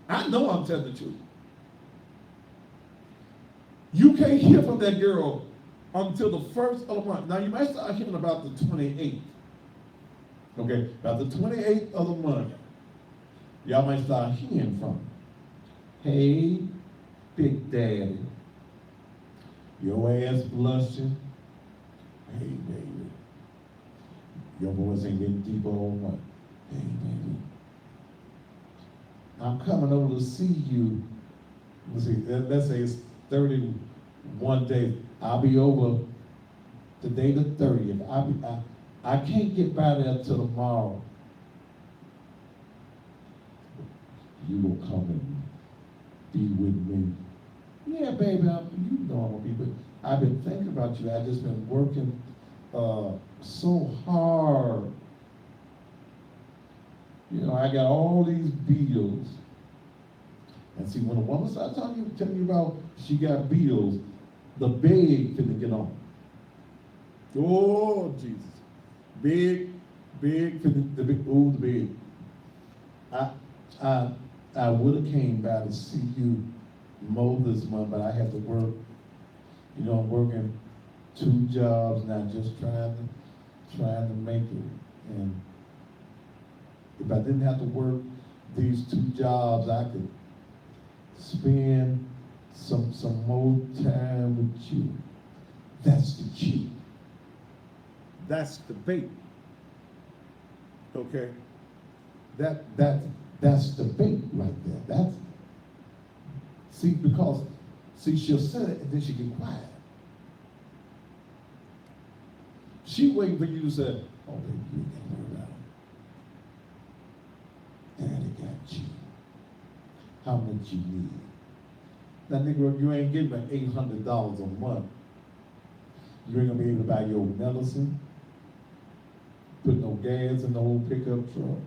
I know I'm telling the truth. You can't hear from that girl until the 1st of the month. Now, you might start hearing about the 28th. Okay, about the 28th of the month, y'all might start hearing from her. Hey, Big Daddy, your ass blushing. Hey, baby, your voice ain't getting deeper all month. Hey, baby, I'm coming over to see you. Let's say it's 31 days. I'll be over today the 30th. I can't get by there till tomorrow. You will come and be with me. Yeah, baby, you know I'm gonna be with. I've been thinking about you. I've just been working so hard. You know, I got all these bills. And see, when a woman starts telling you about she got bills, the bed finna get on. Oh, Jesus. Big, the big. I would have came by to see you more this month, but I had to work. You know, I'm working 2 jobs now, just trying to make it. And if I didn't have to work these 2 jobs, I could spend some more time with you. That's the key. That's the bait. Okay? That's the bait right there. Because she'll say it and then she get quiet. She waiting for you to say, oh, baby, you ain't got no right. Daddy got you. How much you need? Now, nigga, you ain't getting like $800 a month. You ain't gonna be able to buy your medicine, put no gas in the old pickup truck,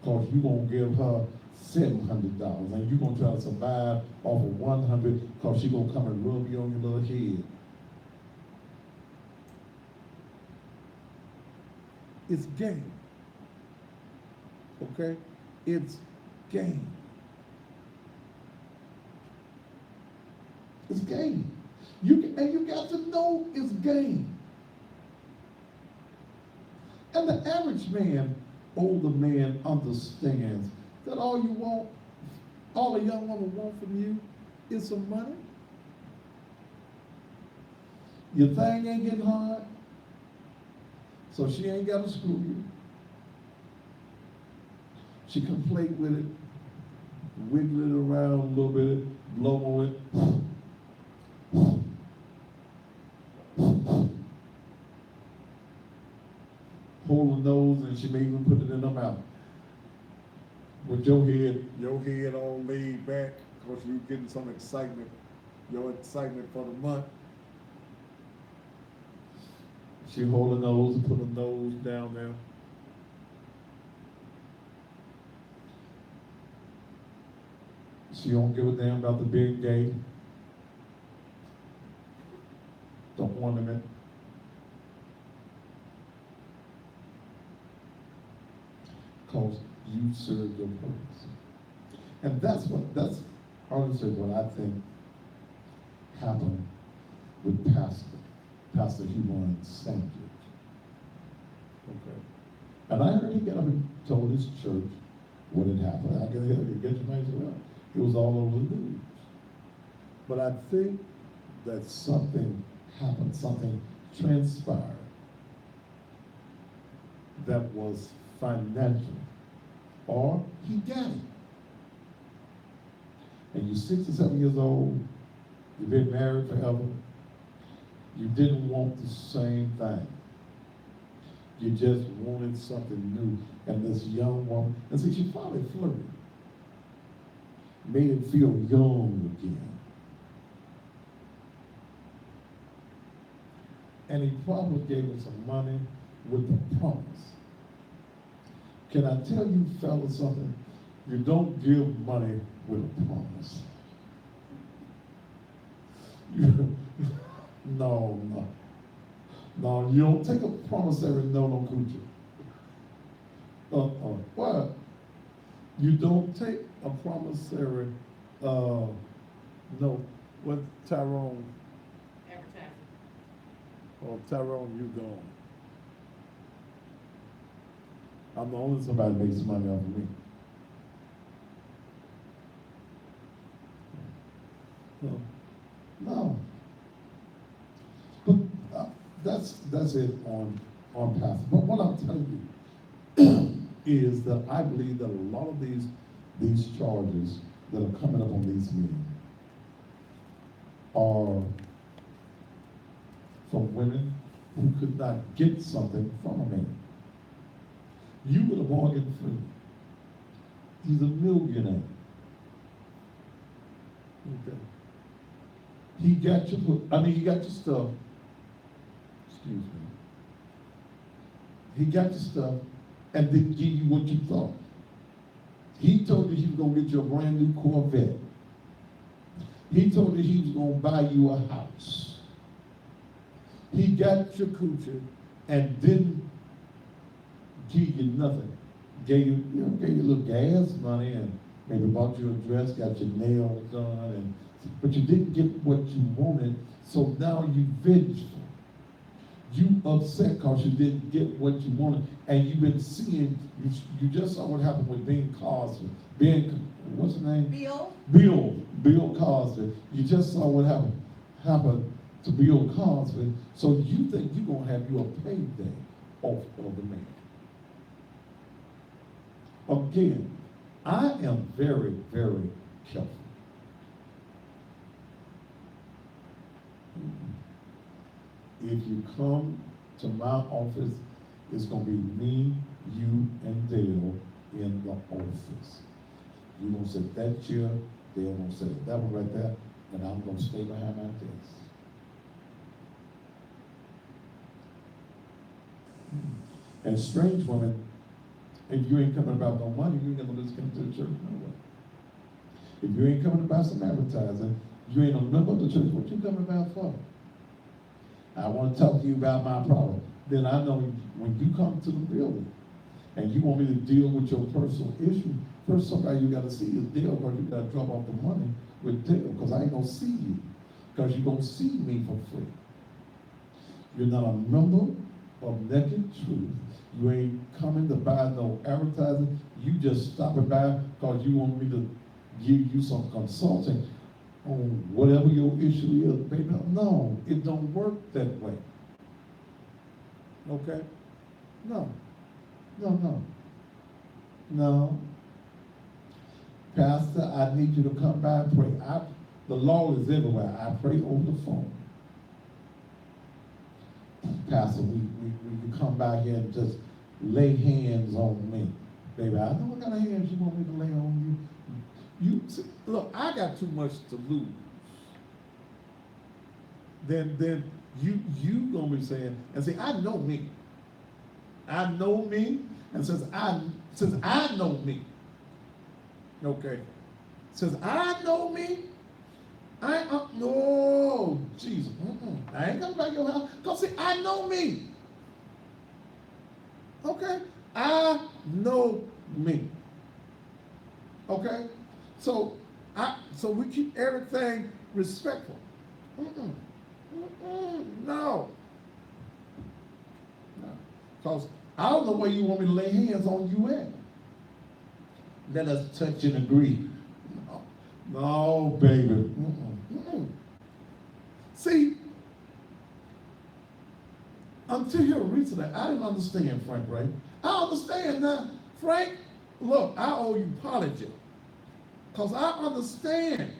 cause you gonna give her $700, and you gonna try to survive off of $100, cause she gonna come and rub you on your little head. It's game. Okay? It's game. It's game. And you got to know it's game. And the average man, older man, understands that all a young woman want from you is some money. Your thing ain't getting hard, so she ain't got to screw you. She can play with it, wiggle it around a little bit, blow on it. Hold her nose, and she may even put it in her mouth. With your head all laid back, because you're getting some excitement, your excitement for the month. She hold her nose and put her nose down there. She don't give a damn about the big gay, the ornament. Because you serve your purpose. And that's honestly what I think happened with Pastor Hugo and St. Okay. And I heard he got up and told his church what had happened. I get your mind well. It was all over the news. But I think that something happened, something transpired that was financial, or he got it. And you're 67 years old, you've been married forever, you didn't want the same thing. You just wanted something new. And this young woman, and see, she probably flirted, made him feel young again. And he probably gave him some money with the promise. Can I tell you fellas something? You don't give money with a promise. No, you don't take a promissory note on coochie. What? You don't take a promissory note. What, Tyrone? Advertising. Oh, Tyrone, you gone. I'm the only somebody that makes money off of me. No. But that's it on pastor. But what I'm telling you is that I believe that a lot of these charges that are coming up on these men are from women who could not get something from a man. You would have bargained free. He's a millionaire. Okay. He got your stuff. Excuse me. He got your stuff and didn't give you what you thought. He told you he was going to get you a brand new Corvette. He told you he was going to buy you a house. He got your coochie and didn't give you nothing. Gave you a little gas money and maybe bought you a dress, got your nails done, but you didn't get what you wanted, so now you vengeful. You upset because you didn't get what you wanted, and you've been seeing, you just saw what happened with Ben Cosby. What's his name? Bill Cosby. You just saw what happened to Bill Cosby, so you think you're going to have you a payday off of the man. Again, I am very, very careful. If you come to my office, it's gonna be me, you, and Dale in the office. You're gonna sit that chair, Dale gonna sit that one right there, and I'm gonna stay behind my desk. And strange woman, if you ain't coming about no money, you ain't gonna just come to the church no way. If you ain't coming about some advertising, you ain't a member of the church, what you coming about for? I want to talk to you about my problem. Then I know when you come to the building and you want me to deal with your personal issue, first somebody you got to see is Dale, because you got to drop off the money with Dale, because I ain't going to see you, because you're going to see me for free. You're not a member of Naked Truth. You ain't coming to buy no advertising. You just stopping by because you want me to give you some consulting on whatever your issue is, baby. No, it don't work that way. Okay? No. No. Pastor, I need you to come by and pray. The law is everywhere. I pray over the phone. Pastor, you come by here and just lay hands on me. Baby, I know what kind of hands you want me to lay on you. You see, look, I got too much to lose. Then you gonna be saying, and see, I know me. I know me, and since I know me, okay, since I know me, no, Jesus, I ain't coming back to your house, because see, I know me. Okay? I know me. Okay? So we keep everything respectful. No. Because I don't know where you want me to lay hands on you at. Let us touch and agree. No, baby. See, until here recently, I didn't understand Frank, right? I understand now. Frank, look, I owe you apology. Because I understand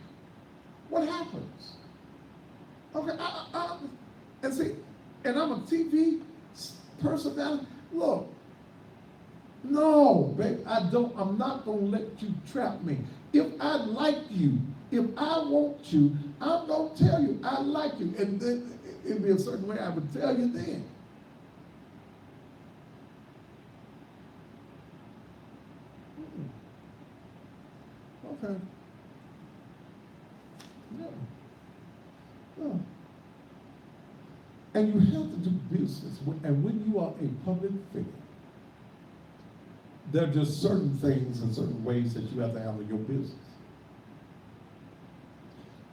what happens. Okay, and see, and I'm a TV personality. Look, no, babe, I'm not gonna let you trap me. If I like you, if I want you, I'm gonna tell you I like you. And then it'd be a certain way I would tell you then. Okay. No. And you have to do business. And when you are a public figure, there are just certain things and certain ways that you have to handle your business.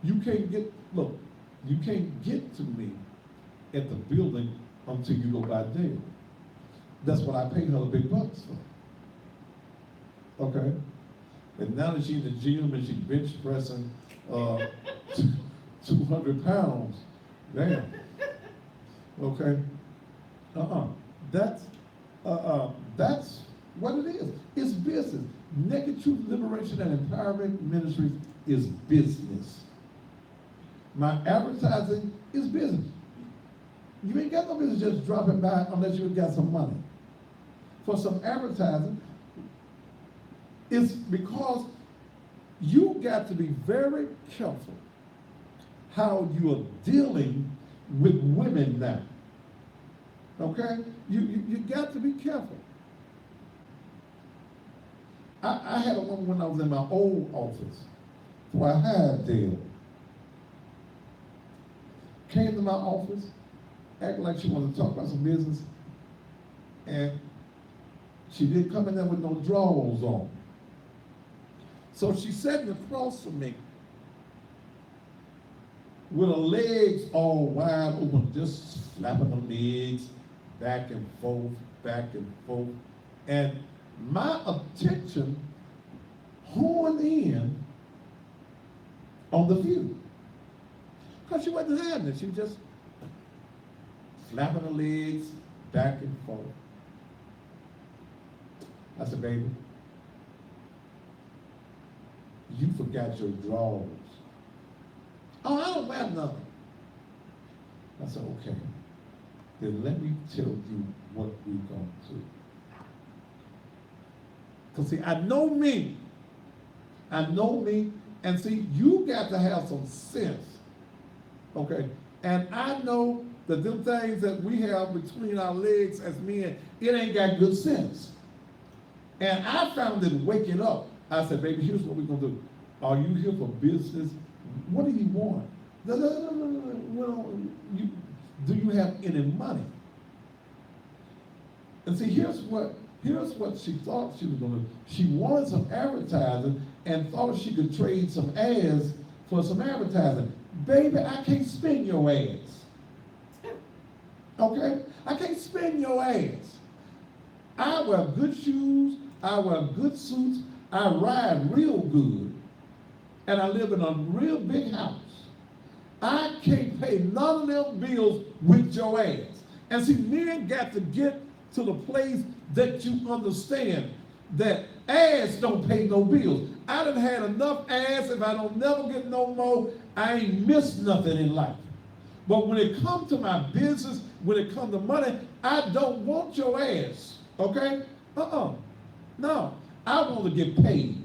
You can't get to me at the building until you go by Dale. That's what I paid her the big bucks for. Okay? And now that she's in the gym and she's bench pressing 200 pounds, damn. Okay? That's what it is. It's business. Naked Truth Liberation and Empowerment Ministries is business. My advertising is business. You ain't got no business just dropping by unless you got some money. For some advertising, it's because you got to be very careful how you are dealing with women now. Okay? You got to be careful. I had a woman when I was in my old office, where I had Dale. Came to my office, acting like she wanted to talk about some business, and she didn't come in there with no drawers on. So she's sitting across from me with her legs all wide open, just flapping her legs back and forth, and my attention honed in on the view. Because she wasn't hiding it, she was just flapping her legs back and forth. I said, baby, you forgot your drawers. Oh, I don't wear nothing. I said, okay, then let me tell you what we're going to do. Because see, I know me, and see, you got to have some sense, okay? And I know that them things that we have between our legs as men, it ain't got good sense. And I found it waking up. I said, baby, here's what we're gonna do. Are you here for business? What do you want? No, no, no, no, no, no. Well, do you have any money? And see, here's what she thought she was gonna do. She wanted some advertising and thought she could trade some ads for some advertising. Baby, I can't spend your ads. Okay? I can't spend your ads. I wear good shoes, I wear good suits, I ride real good, and I live in a real big house. I can't pay none of them bills with your ass. And see, men got to get to the place that you understand that ass don't pay no bills. I done had enough ass. If I don't never get no more, I ain't missed nothing in life. But when it comes to my business, when it comes to money, I don't want your ass, okay? No, I want to get paid.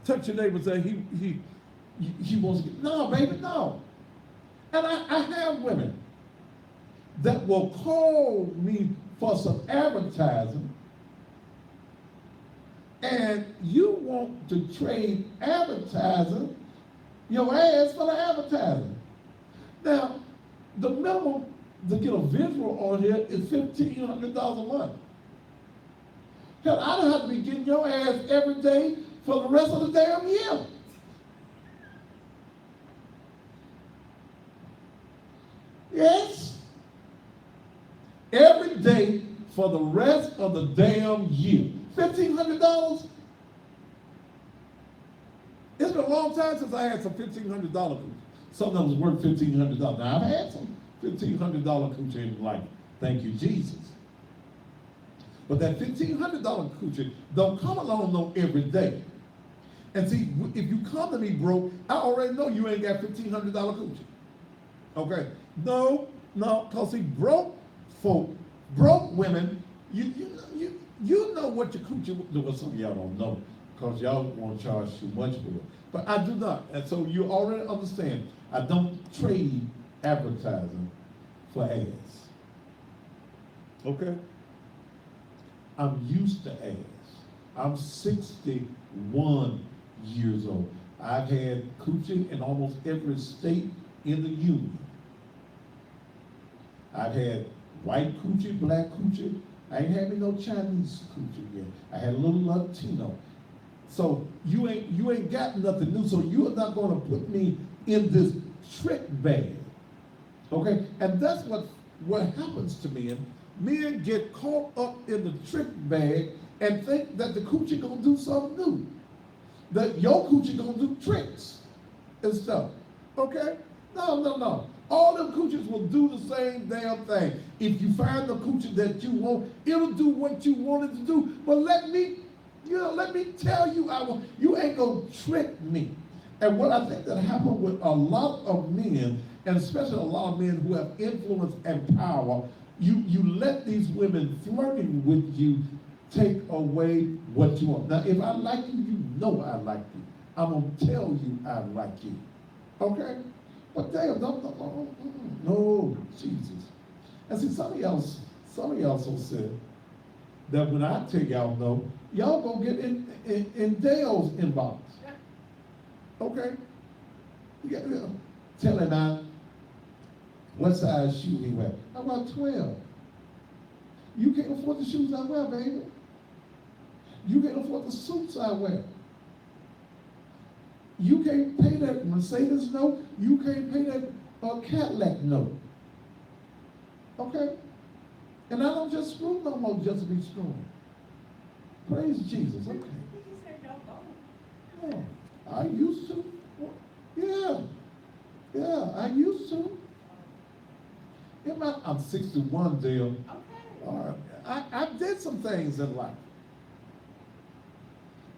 Touch your neighbor and say, he wants to get, no, baby, no. And I have women that will call me for some advertising, and you want to trade advertising, your ass for the advertising. Now, the minimum to get a visual on here is $1,500 a month. Hell, I don't have to be getting your ass every day for the rest of the damn year. Yes? Every day for the rest of the damn year. $1,500? It's been a long time since I had some $1,500 coochie. Some of them was worth $1,500. Now, I've had some $1,500 coochie in life. Thank you, Jesus. But that $1,500 coochie don't come along no every day. And see, if you come to me broke, I already know you ain't got $1,500 coochie. Okay? No, because see, broke folk, broke women, you know what your coochie, well, some of y'all don't know, because y'all won't charge too much for it. But I do not. And so you already understand, I don't trade advertising for ads. Okay? I'm used to ads. I'm 61 years old. I've had coochie in almost every state in the union. I've had white coochie, black coochie. I ain't had me no Chinese coochie yet. I had a little Latino. So you ain't got nothing new. So you're not gonna put me in this trick bag. Okay? And that's what happens to men. Men get caught up in the trick bag and think that the coochie gonna do something new. That your coochie gonna do tricks and stuff. Okay? No. All them coochies will do the same damn thing. If you find the coochie that you want, it'll do what you want it to do. But let me tell you, you ain't gonna trick me. And what I think that happened with a lot of men, and especially a lot of men who have influence and power, you let these women flirting with you take away what you want. Now, if I like you, you know I like you. I'm gonna tell you I like you. Okay? But damn, no, Jesus. And see, some of y'all so said that when I tell y'all no, y'all gonna get in Dale's inbox. Okay? Yeah. Tell him now what size shoe he wear. I wear 12. You can't afford the shoes I wear, baby. You can't afford the suits I wear. You can't pay that Mercedes note. You can't pay that Cadillac note. Okay? And I don't just screw no more just to be screwing. Praise Jesus. Okay. Yeah, I used to. Yeah, I used to. I'm 61, Dale. Okay. I did some things in life.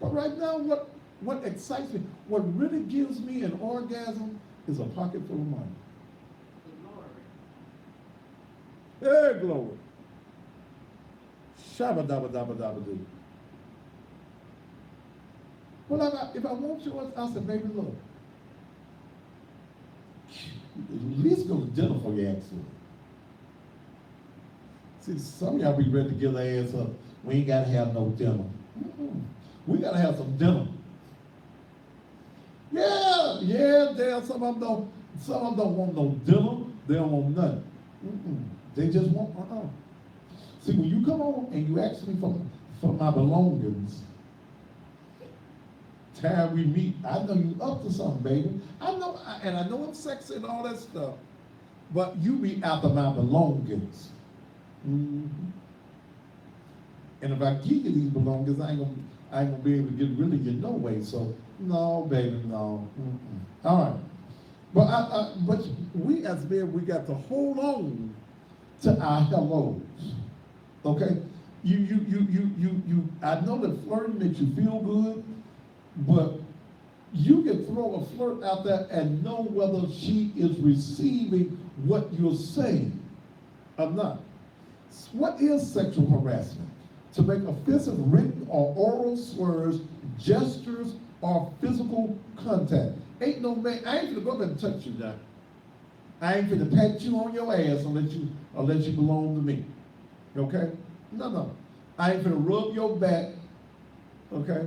But right now, what excites me, what really gives me an orgasm is a pocket full of money. Hey, glory. Shabba dabba dabba dabba doo. Well, if I want yours, I said, baby, look. At least go to dinner for your accident. See, some of y'all be ready to give their ass up. We ain't got to have no dinner. We got to have some dinner. Yeah, damn, some of them don't want no dinner. They don't want nothing. They just want, See, when you come on and you ask me for my belongings, time we meet, I know you up to something, baby. I know I'm sexy and all that stuff, but you be after my belongings. And if I give you these belongings, I ain't gonna be able to get rid of you no way. So no, baby, no. All right, but we as men, we got to hold on to our hellos. Okay, you. I know that flirting makes you feel good, but you can throw a flirt out there and know whether she is receiving what you're saying or not. What is sexual harassment? To make offensive written or oral slurs, gestures, or physical contact. Ain't no man, I ain't gonna go up and touch you now. I ain't gonna pat you on your ass and let you belong to me. Okay? No. I ain't gonna rub your back. Okay?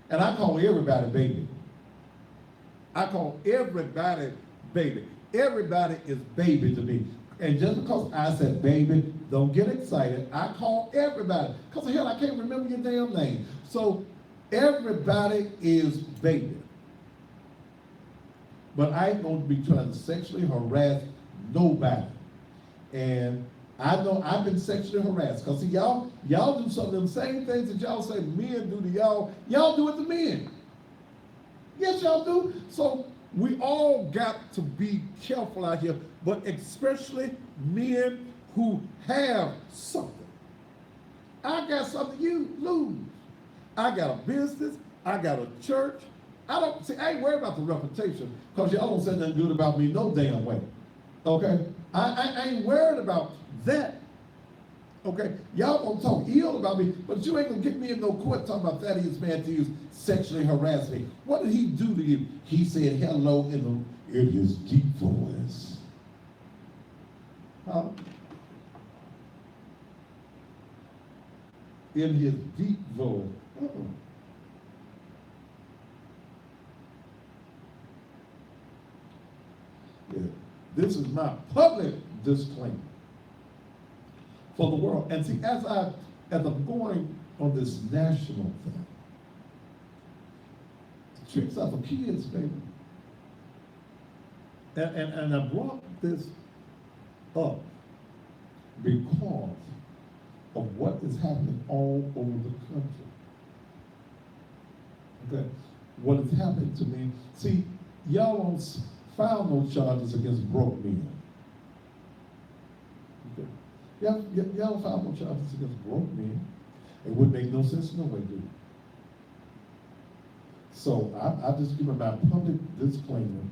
And I call everybody baby. I call everybody baby. Everybody is baby to me. And just because I said baby, don't get excited. I call everybody. Because hell, I can't remember your damn name. So everybody is baby. But I ain't going to be trying to sexually harass nobody. And I know I've been sexually harassed. Because see, y'all do some of them same things that y'all say men do to y'all. Y'all do it to men. Yes, y'all do. So we all got to be careful out here, but especially men who have something. I got something you lose. I got a business. I got a church. I ain't worried about the reputation because y'all don't say nothing good about me no damn way. Okay? I ain't worried about that. Okay? Y'all gonna talk ill about me, but you ain't gonna get me in no court talking about Thaddeus Matthews sexually harassed me. What did he do to you? He said hello in his deep voice. Huh? In his deep voice. Yeah. This is my public disclaimer for the world. And see, as I'm going on this national thing, tricks are for kids, baby. And I brought this up because of what is happening all over the country. Okay, what is happening to me? See, y'all don't file no charges against broke men. Okay, y'all don't file no charges against broke men. It wouldn't make no sense no way, do it. So I just give my public disclaimer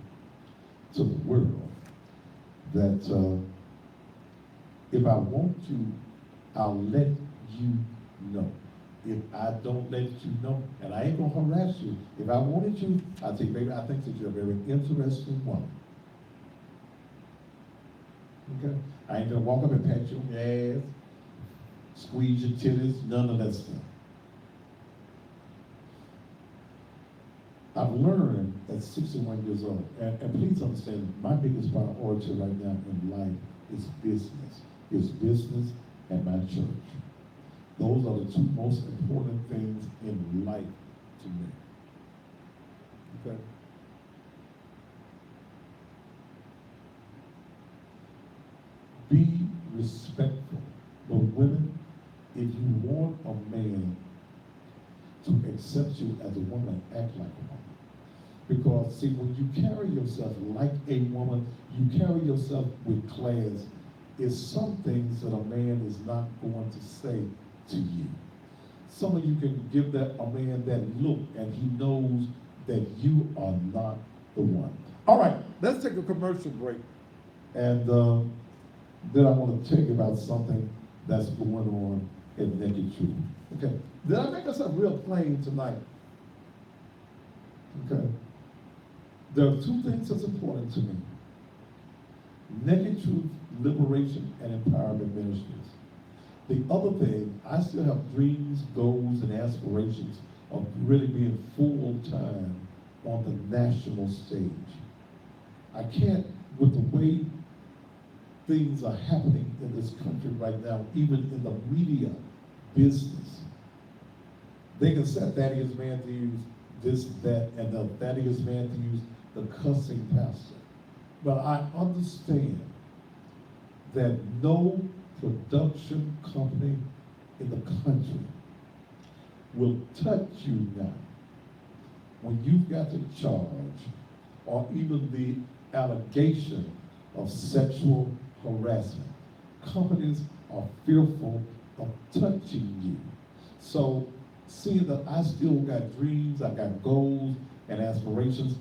to the world that if I want to, I'll let you know. If I don't let you know, and I ain't gonna harass you. If I wanted you, I'd say, baby, I think that you're a very interesting woman. Okay? I ain't gonna walk up and pat you on your ass, squeeze your titties, none of that stuff. I've learned at 61 years old, and please understand, my biggest priority right now in life is business. It's business and my church. Those are the two most important things in life to me. Okay? Be respectful. But women, if you want a man to accept you as a woman, act like a woman. Because, see, when you carry yourself like a woman, you carry yourself with class. It's some things that a man is not going to say to you. some of you can give that a man that look, and he knows that you are not the one. All right, let's take a commercial break, and then I want to tell you about something that's going on in Naked Truth. Okay, did I make myself real plain tonight? Okay, there are two things that's important to me: Naked Truth, Liberation, and Empowerment Ministries. The other thing, I still have dreams, goals, and aspirations of really being full-time on the national stage. I can't, with the way things are happening in this country right now, even in the media business, they can set Thaddeus Matthews this, that, and the Thaddeus Matthews, the cussing pastor. But I understand that no production company in the country will touch you now when you've got the charge or even the allegation of sexual harassment. Companies are fearful of touching you. So seeing that I still got dreams, I got goals and aspirations,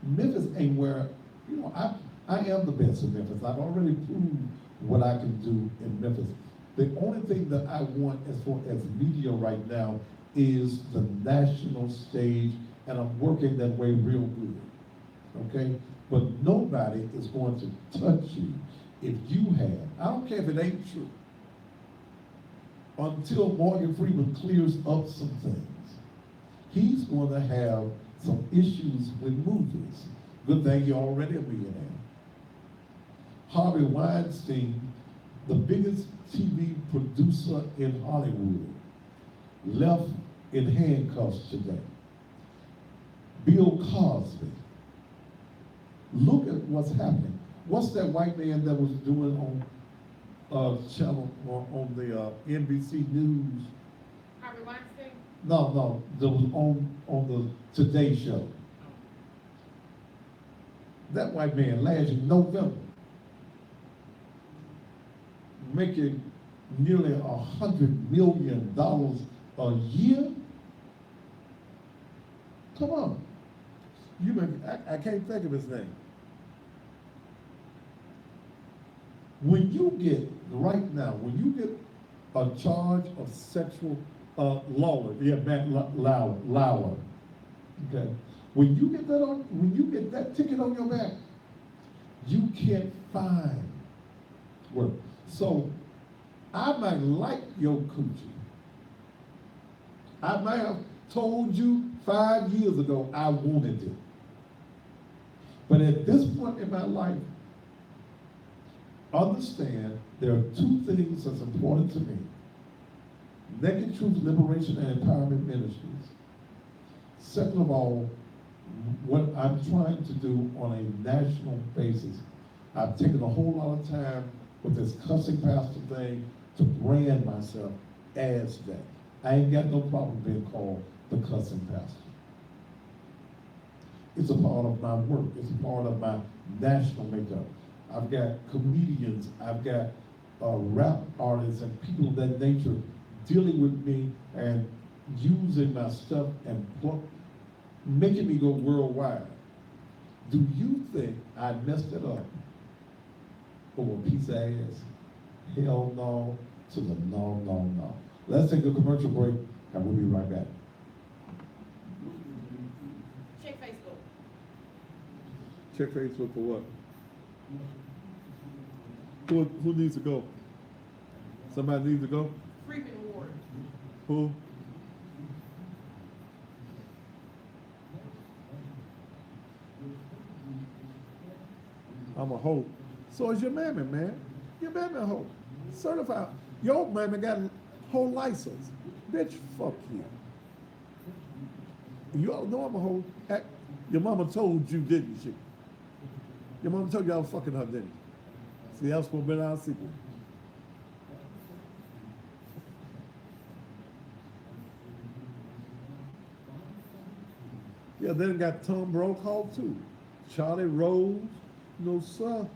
Memphis ain't where, you know, I am the best in Memphis. I've already proved what I can do in Memphis. The only thing that I want as far as media right now is the national stage, and I'm working that way real good, okay? But nobody is going to touch you if you have, I don't care if it ain't true, until Morgan Freeman clears up some things. He's going to have some issues with movies. Good thing you're already a millionaire. Harvey Weinstein, the biggest TV producer in Hollywood, left in handcuffs today. Bill Cosby. Look at what's happening. What's that white man that was doing on channel on the NBC News? Harvey Weinstein? No, that was on the Today Show. That white man last year, November, making nearly $100 million a year. Come on, I can't think of his name. When you get right now, when you get a charge of sexual Lawler, yeah, Matt Lauer, okay. When you get that ticket on your back, you can't find work. So I might like your coochie. I might have told you 5 years ago I wanted it. But at this point in my life, understand there are two things that's important to me: Naked Truth, Liberation, and Empowerment Ministries. Second of all, what I'm trying to do on a national basis, I've taken a whole lot of time with this cussing pastor thing to brand myself as that. I ain't got no problem being called the cussing pastor. It's a part of my work. It's a part of my national makeup. I've got comedians, I've got rap artists and people of that nature dealing with me and using my stuff and making me go worldwide. Do you think I messed it up over a piece of ass? Hell no to the no. Let's take a commercial break and we'll be right back. Check Facebook. Check Facebook for what? Who needs to go? Somebody needs to go? Freeman Ward. Who? I'm a hoe. So is your mammy, man. Your mammy a hoe. Certified. Your mammy got a whole license. Bitch, fuck you. You all know I'm a hoe. Your mama told you, didn't she? Your mama told you I was fucking her, didn't you? See, I was supposed to be our secret. Yeah, then got Tom Brokaw too. Charlie Rose, no sir.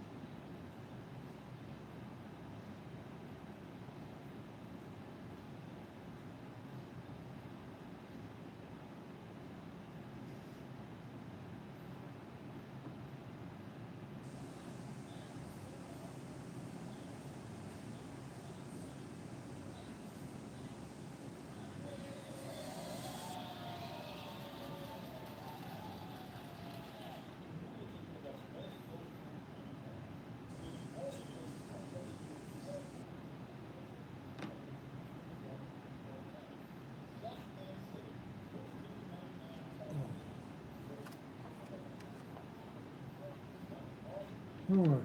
All right.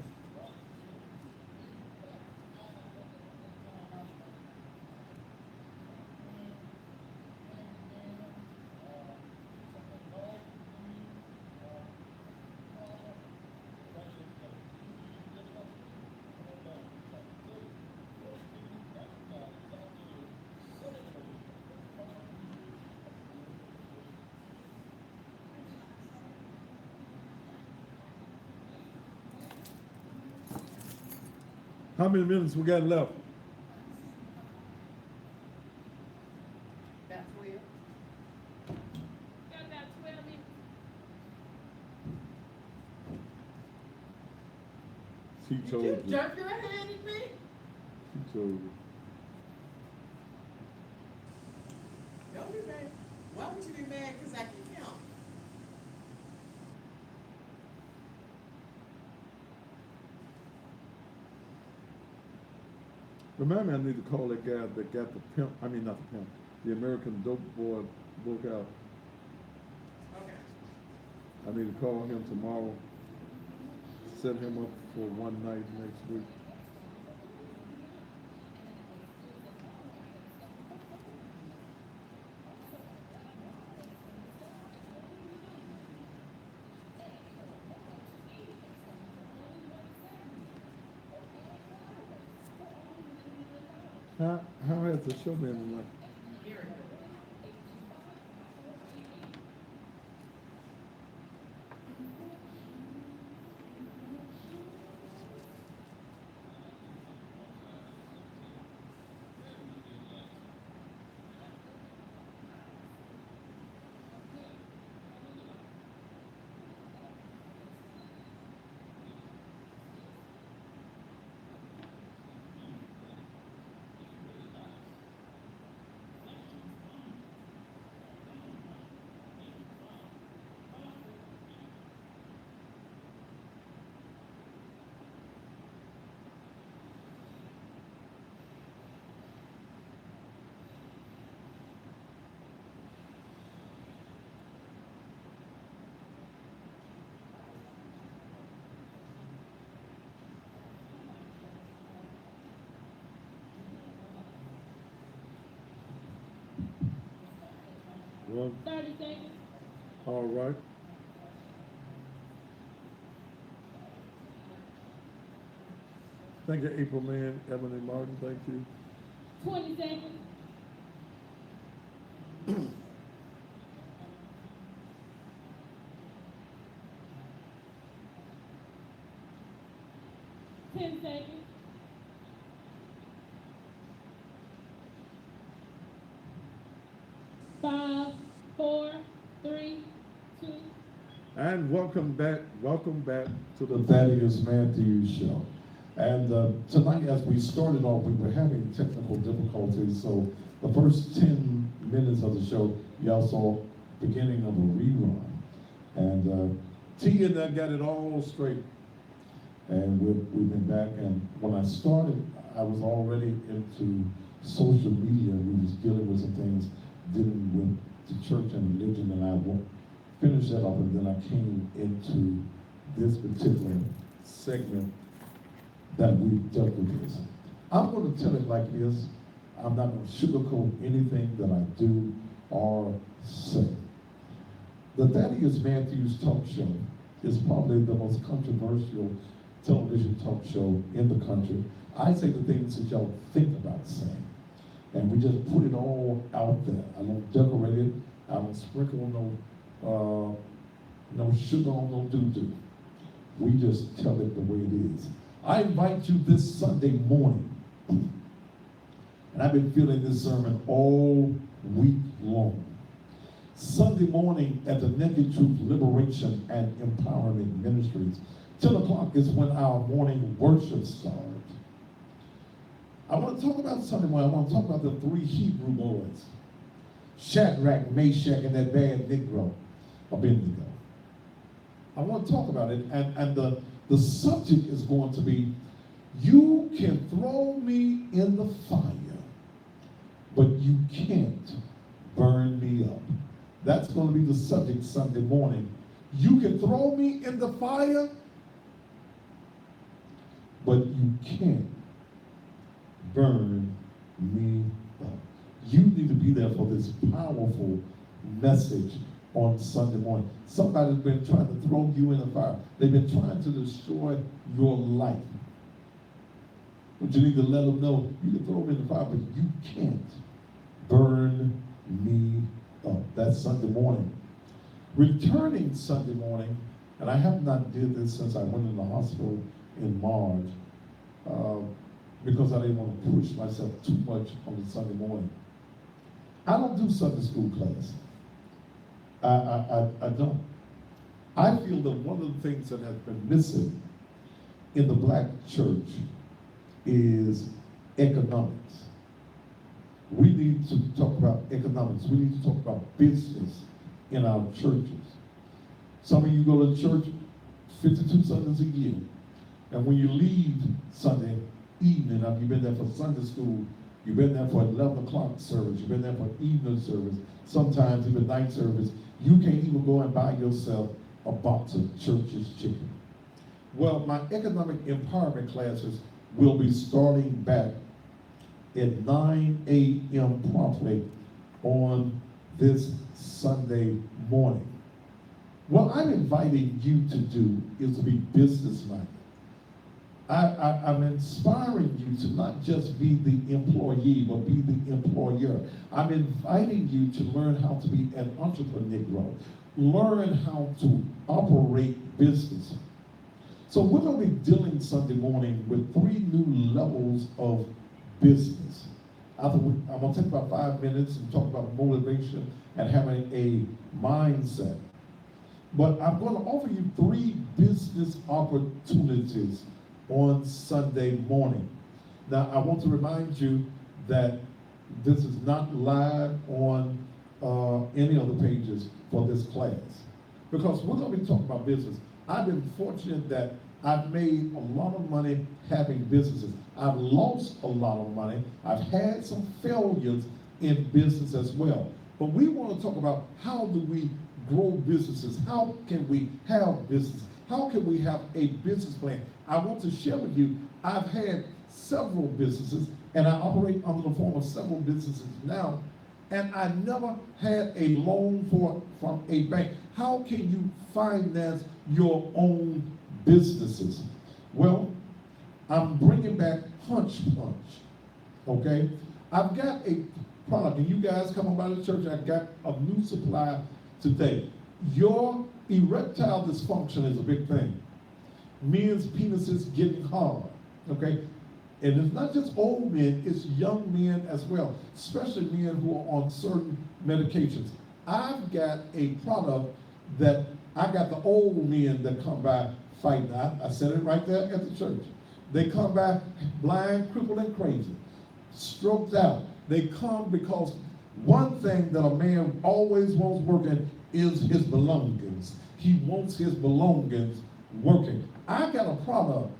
How many minutes we got left? That's weird. Got about 12 minutes. She Did told you you. jerk your hand at me? She told you. Don't be mad. Why would you be mad? Because I can count. Remind me, I need to call that guy that got the pimp, I mean, not the pimp, the American Dope Boy book out. Okay. I need to call him tomorrow, set him up for one night next week. How has the show been tonight? Very good. Well, 30 seconds. all right. Thank you, April Man, Ebony Martin, thank you. 20 seconds. Ten seconds. 5, 4, 3, 2. And welcome back to the Thaddeus Matthews Show. And tonight, as we started off, we were having technical difficulties, so the first 10 minutes of the show, y'all saw beginning of a rerun. And T and I got it all straight. And we've been back, and when I started, I was already into social media. We was dealing with some things, dealing with the church and religion, and I won't finish that off, and then I came into this particular segment that we dealt with this. I'm going to tell it like this. I'm not going to sugarcoat anything that I do or say. The Thaddeus Matthews Talk Show is probably the most controversial television talk show in the country. I say the things that y'all think about saying. And we just put it all out there. I don't decorate it. I don't sprinkle no sugar on no doo-doo. We just tell it the way it is. I invite you this Sunday morning, and I've been feeling this sermon all week long. Sunday morning at the Naked Truth Liberation and Empowerment Ministries. 10 o'clock is when our morning worship starts. I want to talk about Sunday morning. I want to talk about the 3 Hebrew boys. Shadrach, Meshach, and that bad Negro, Abednego. I want to talk about it, and the subject is going to be, you can throw me in the fire, but you can't burn me up. That's going to be the subject Sunday morning. You can throw me in the fire, but you can't burn me up. You need to be there for this powerful message on Sunday morning. Somebody's been trying to throw you in the fire. They've been trying to destroy your life. But you need to let them know you can throw them in the fire, but you can't burn me up. That's Sunday morning. Returning Sunday morning, and I have not did this since I went in the hospital in March, because I didn't want to push myself too much on the Sunday morning. I don't do Sunday school class. I don't. I feel that one of the things that has been missing in the black church is economics. We need to talk about economics. We need to talk about business in our churches. Some of you go to church 52 Sundays a year. And when you leave Sunday evening, you've been there for Sunday school, you've been there for 11 o'clock service, you've been there for evening service, sometimes even night service, you can't even go and buy yourself a box of church's chicken. Well, my economic empowerment classes will be starting back at 9 a.m. promptly on this Sunday morning. What I'm inviting you to do is to be business-minded. I'm inspiring you to not just be the employee, but be the employer. I'm inviting you to learn how to be an entrepreneur, learn how to operate business. So we're going to be dealing Sunday morning with 3 new levels of business. I'm going to take about 5 minutes and talk about motivation and having a mindset. But I'm going to offer you 3 business opportunities on Sunday morning. Now, I want to remind you that this is not live on any of the pages for this class, because we're going to be talking about business. I've been fortunate that I've made a lot of money having businesses. I've lost a lot of money. I've had some failures in business as well. But we want to talk about how do we grow businesses? How can we have business? How can we have a business plan? I want to share with you, I've had several businesses, and I operate under the form of several businesses now, and I never had a loan from a bank. How can you finance your own businesses? Well, I'm bringing back Punch, okay? I've got a product, and you guys come on by the church, I've got a new supply today. Your erectile dysfunction is a big thing. Men's penises getting hard, okay? And it's not just old men, it's young men as well, especially men who are on certain medications. I've got a product that I got the old men that come by fighting. I said it right there at the church. They come by blind, crippled, and crazy, stroked out. They come because one thing that a man always wants working is his belongings. He wants his belongings working. I got a product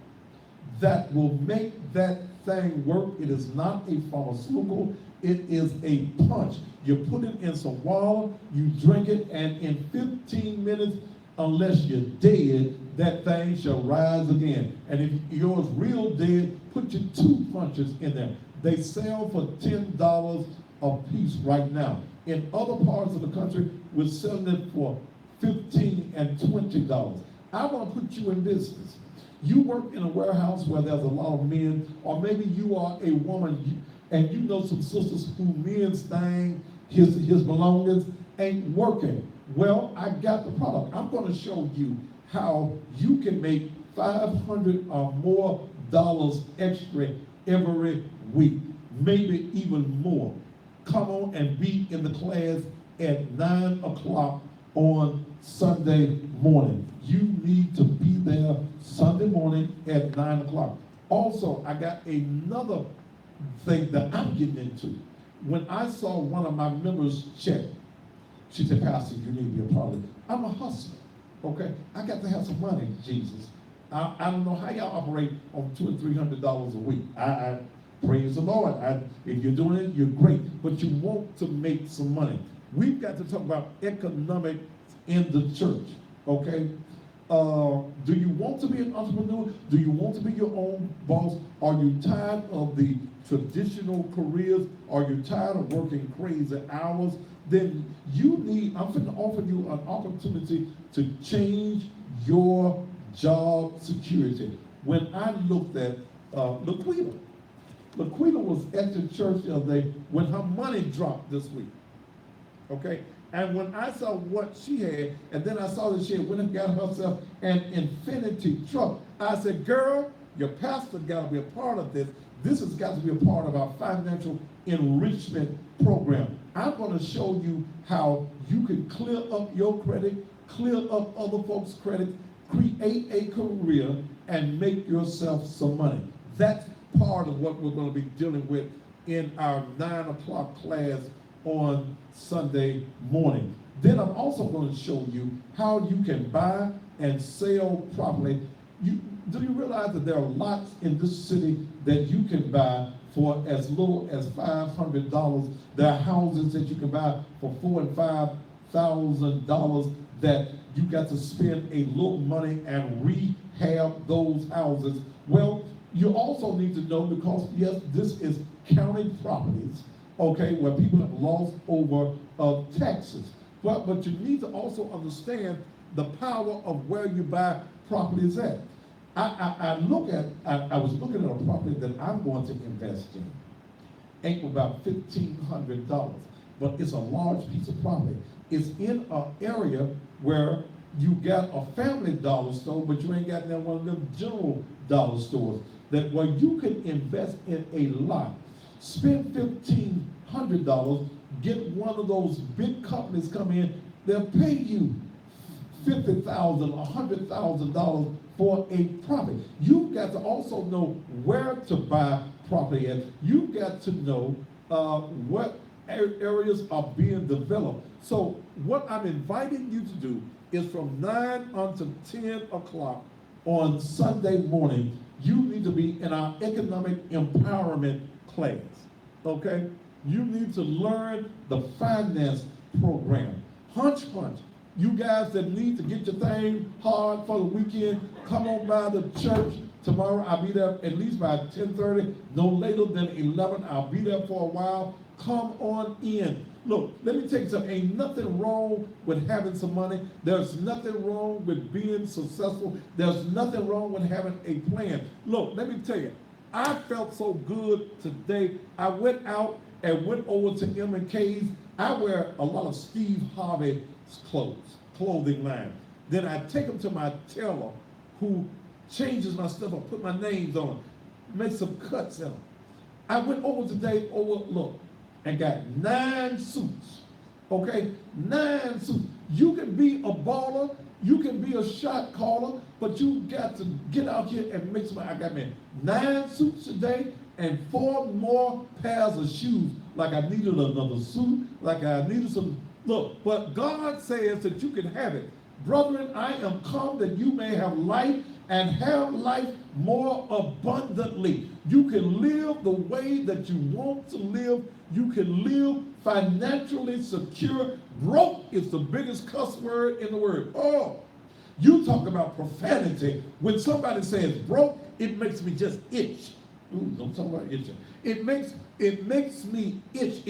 that will make that thing work. It is not a pharmaceutical, it is a punch. You put it in some water, you drink it, and in 15 minutes, unless you're dead, that thing shall rise again. And if yours real dead, put your 2 punches in there. They sell for $10 a piece right now. In other parts of the country, we're selling it for $15 and $20. I want to put you in business. You work in a warehouse where there's a lot of men, or maybe you are a woman and you know some sisters who men's thing, his belongings ain't working. Well, I got the product. I'm going to show you how you can make $500 or more extra every week, maybe even more. Come on and be in the class at 9 o'clock on Sunday morning. You need to be there Sunday morning at 9 o'clock. Also, I got another thing that I'm getting into. When I saw one of my members check, she said, Pastor, you need to be a part of it. I'm a hustler, okay? I got to have some money, Jesus. I don't know how y'all operate on $200 and $300 a week. I praise the Lord. If you're doing it, you're great. But you want to make some money. We've got to talk about economics in the church, okay? Do you want to be an entrepreneur? Do you want to be your own boss? Are you tired of the traditional careers? Are you tired of working crazy hours? Then I'm going to offer you an opportunity to change your job security. When I looked at Laquita was at the church the other day when her money dropped this week. Okay? And when I saw what she had, and then I saw that she had went and got herself an Infinity truck, I said, girl, your pastor got to be a part of this. This has got to be a part of our financial enrichment program. I'm going to show you how you can clear up your credit, clear up other folks' credit, create a career, and make yourself some money. That's part of what we're going to be dealing with in our 9 o'clock class on Sunday morning. Then I'm also going to show you how you can buy and sell property. Do you realize that there are lots in this city that you can buy for as little as $500? There are houses that you can buy for $4,000 and $5,000 that you got to spend a little money and rehab those houses. Well, you also need to know, because yes, this is county properties, okay, where people have lost over taxes. But you need to also understand the power of where you buy properties at. I was looking at a property that I'm going to invest in. Ain't about $1,500, but it's a large piece of property. It's in an area where you got a family dollar store, but you ain't got that one of them general dollar stores. That where you can invest in a lot, spend $1,500, get one of those big companies come in, they'll pay you $50,000, $100,000 for a property. You've got to also know where to buy property at. You've got to know what areas are being developed. So what I'm inviting you to do is from 9 until 10 o'clock on Sunday morning, you need to be in our economic empowerment class, okay? You need to learn the finance program. Hunch. You guys that need to get your thing hard for the weekend, come on by the church tomorrow. I'll be there at least by 10:30, no later than 11. I'll be there for a while. Come on in. Look, let me tell you something. Ain't nothing wrong with having some money. There's nothing wrong with being successful. There's nothing wrong with having a plan. Look, let me tell you, I felt so good today. I went out and went over to M&K's. I wear a lot of Steve Harvey clothing line. Then I take them to my tailor who changes my stuff. I put my names on them, make some cuts in them. I went over today, look, and got 9 suits, okay? 9 suits. You can be a baller, you can be a shot caller, but you got to get out here and make some. I got 9 suits today and 4 more pairs of shoes. Like I needed another suit, like I needed some. Look, but God says that you can have it. Brethren, I am come that you may have life and have life more abundantly. You can live the way that you want to live. You can live financially secure. Broke is the biggest cuss word in the word. Oh, you talk about profanity. When somebody says broke, it makes me just itch. Ooh, don't talk about itching. It makes me itch.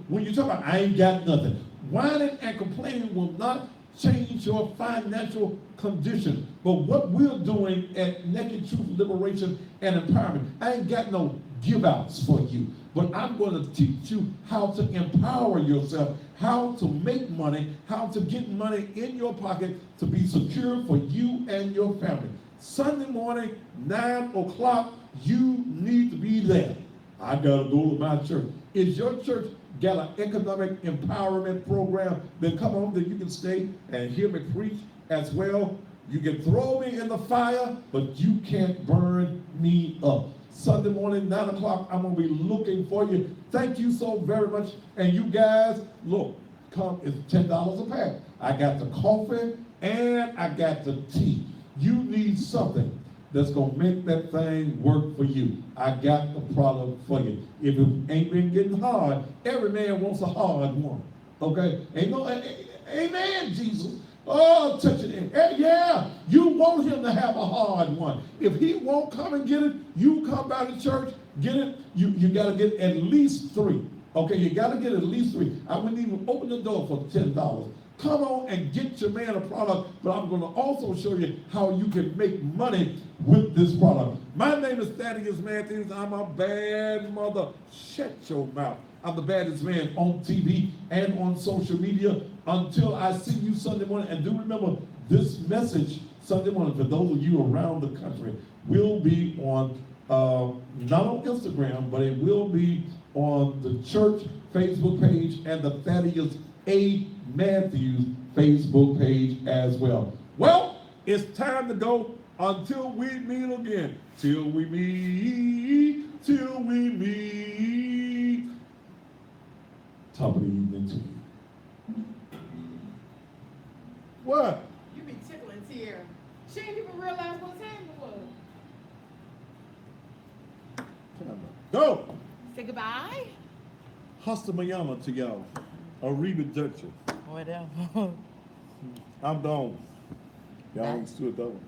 When you talk about I ain't got nothing. Whining and complaining will not change your financial condition. But what we're doing at Naked Truth Liberation and Empowerment, I ain't got no give outs for you, but I'm going to teach you how to empower yourself, how to make money, how to get money in your pocket to be secure for you and your family. Sunday morning, 9 o'clock, you need to be there. I got to go to my church. Is your church got an economic empowerment program? Then come on, then you can stay and hear me preach as well. You can throw me in the fire, but you can't burn me up. Sunday morning, 9 o'clock, I'm going to be looking for you. Thank you so very much. And you guys, look, come, it's $10 a pack. I got the coffee and I got the tea. You need something that's going to make that thing work for you. I got the product for you. If it ain't been getting hard, every man wants a hard one. Okay? Ain't no, amen, Jesus. Oh, touch it. Yeah, you want want him to have a hard one. If he won't come and get it, you come by the church, get it. You got to get at least 3. Okay, you got to get at least 3. I wouldn't even open the door for $10. Come on and get your man a product, but I'm going to also show you how you can make money with this product. My name is Thaddeus Matthews. I'm a bad mother. Shut your mouth. I'm the baddest man on TV and on social media. Until I see you Sunday morning, and do remember, this message Sunday morning, for those of you around the country, will be on, not on Instagram, but it will be on the church Facebook page and the Thaddeus A. Matthews Facebook page as well. Well, it's time to go until we meet again. Till we meet, till we meet. Top of the evening to you. What? You be tickling Tierra. She didn't even realize what's happening was. Go! Say goodbye. Hasta mañana to y'all. Arrivederci. Whatever. I'm gone. Y'all understood that one.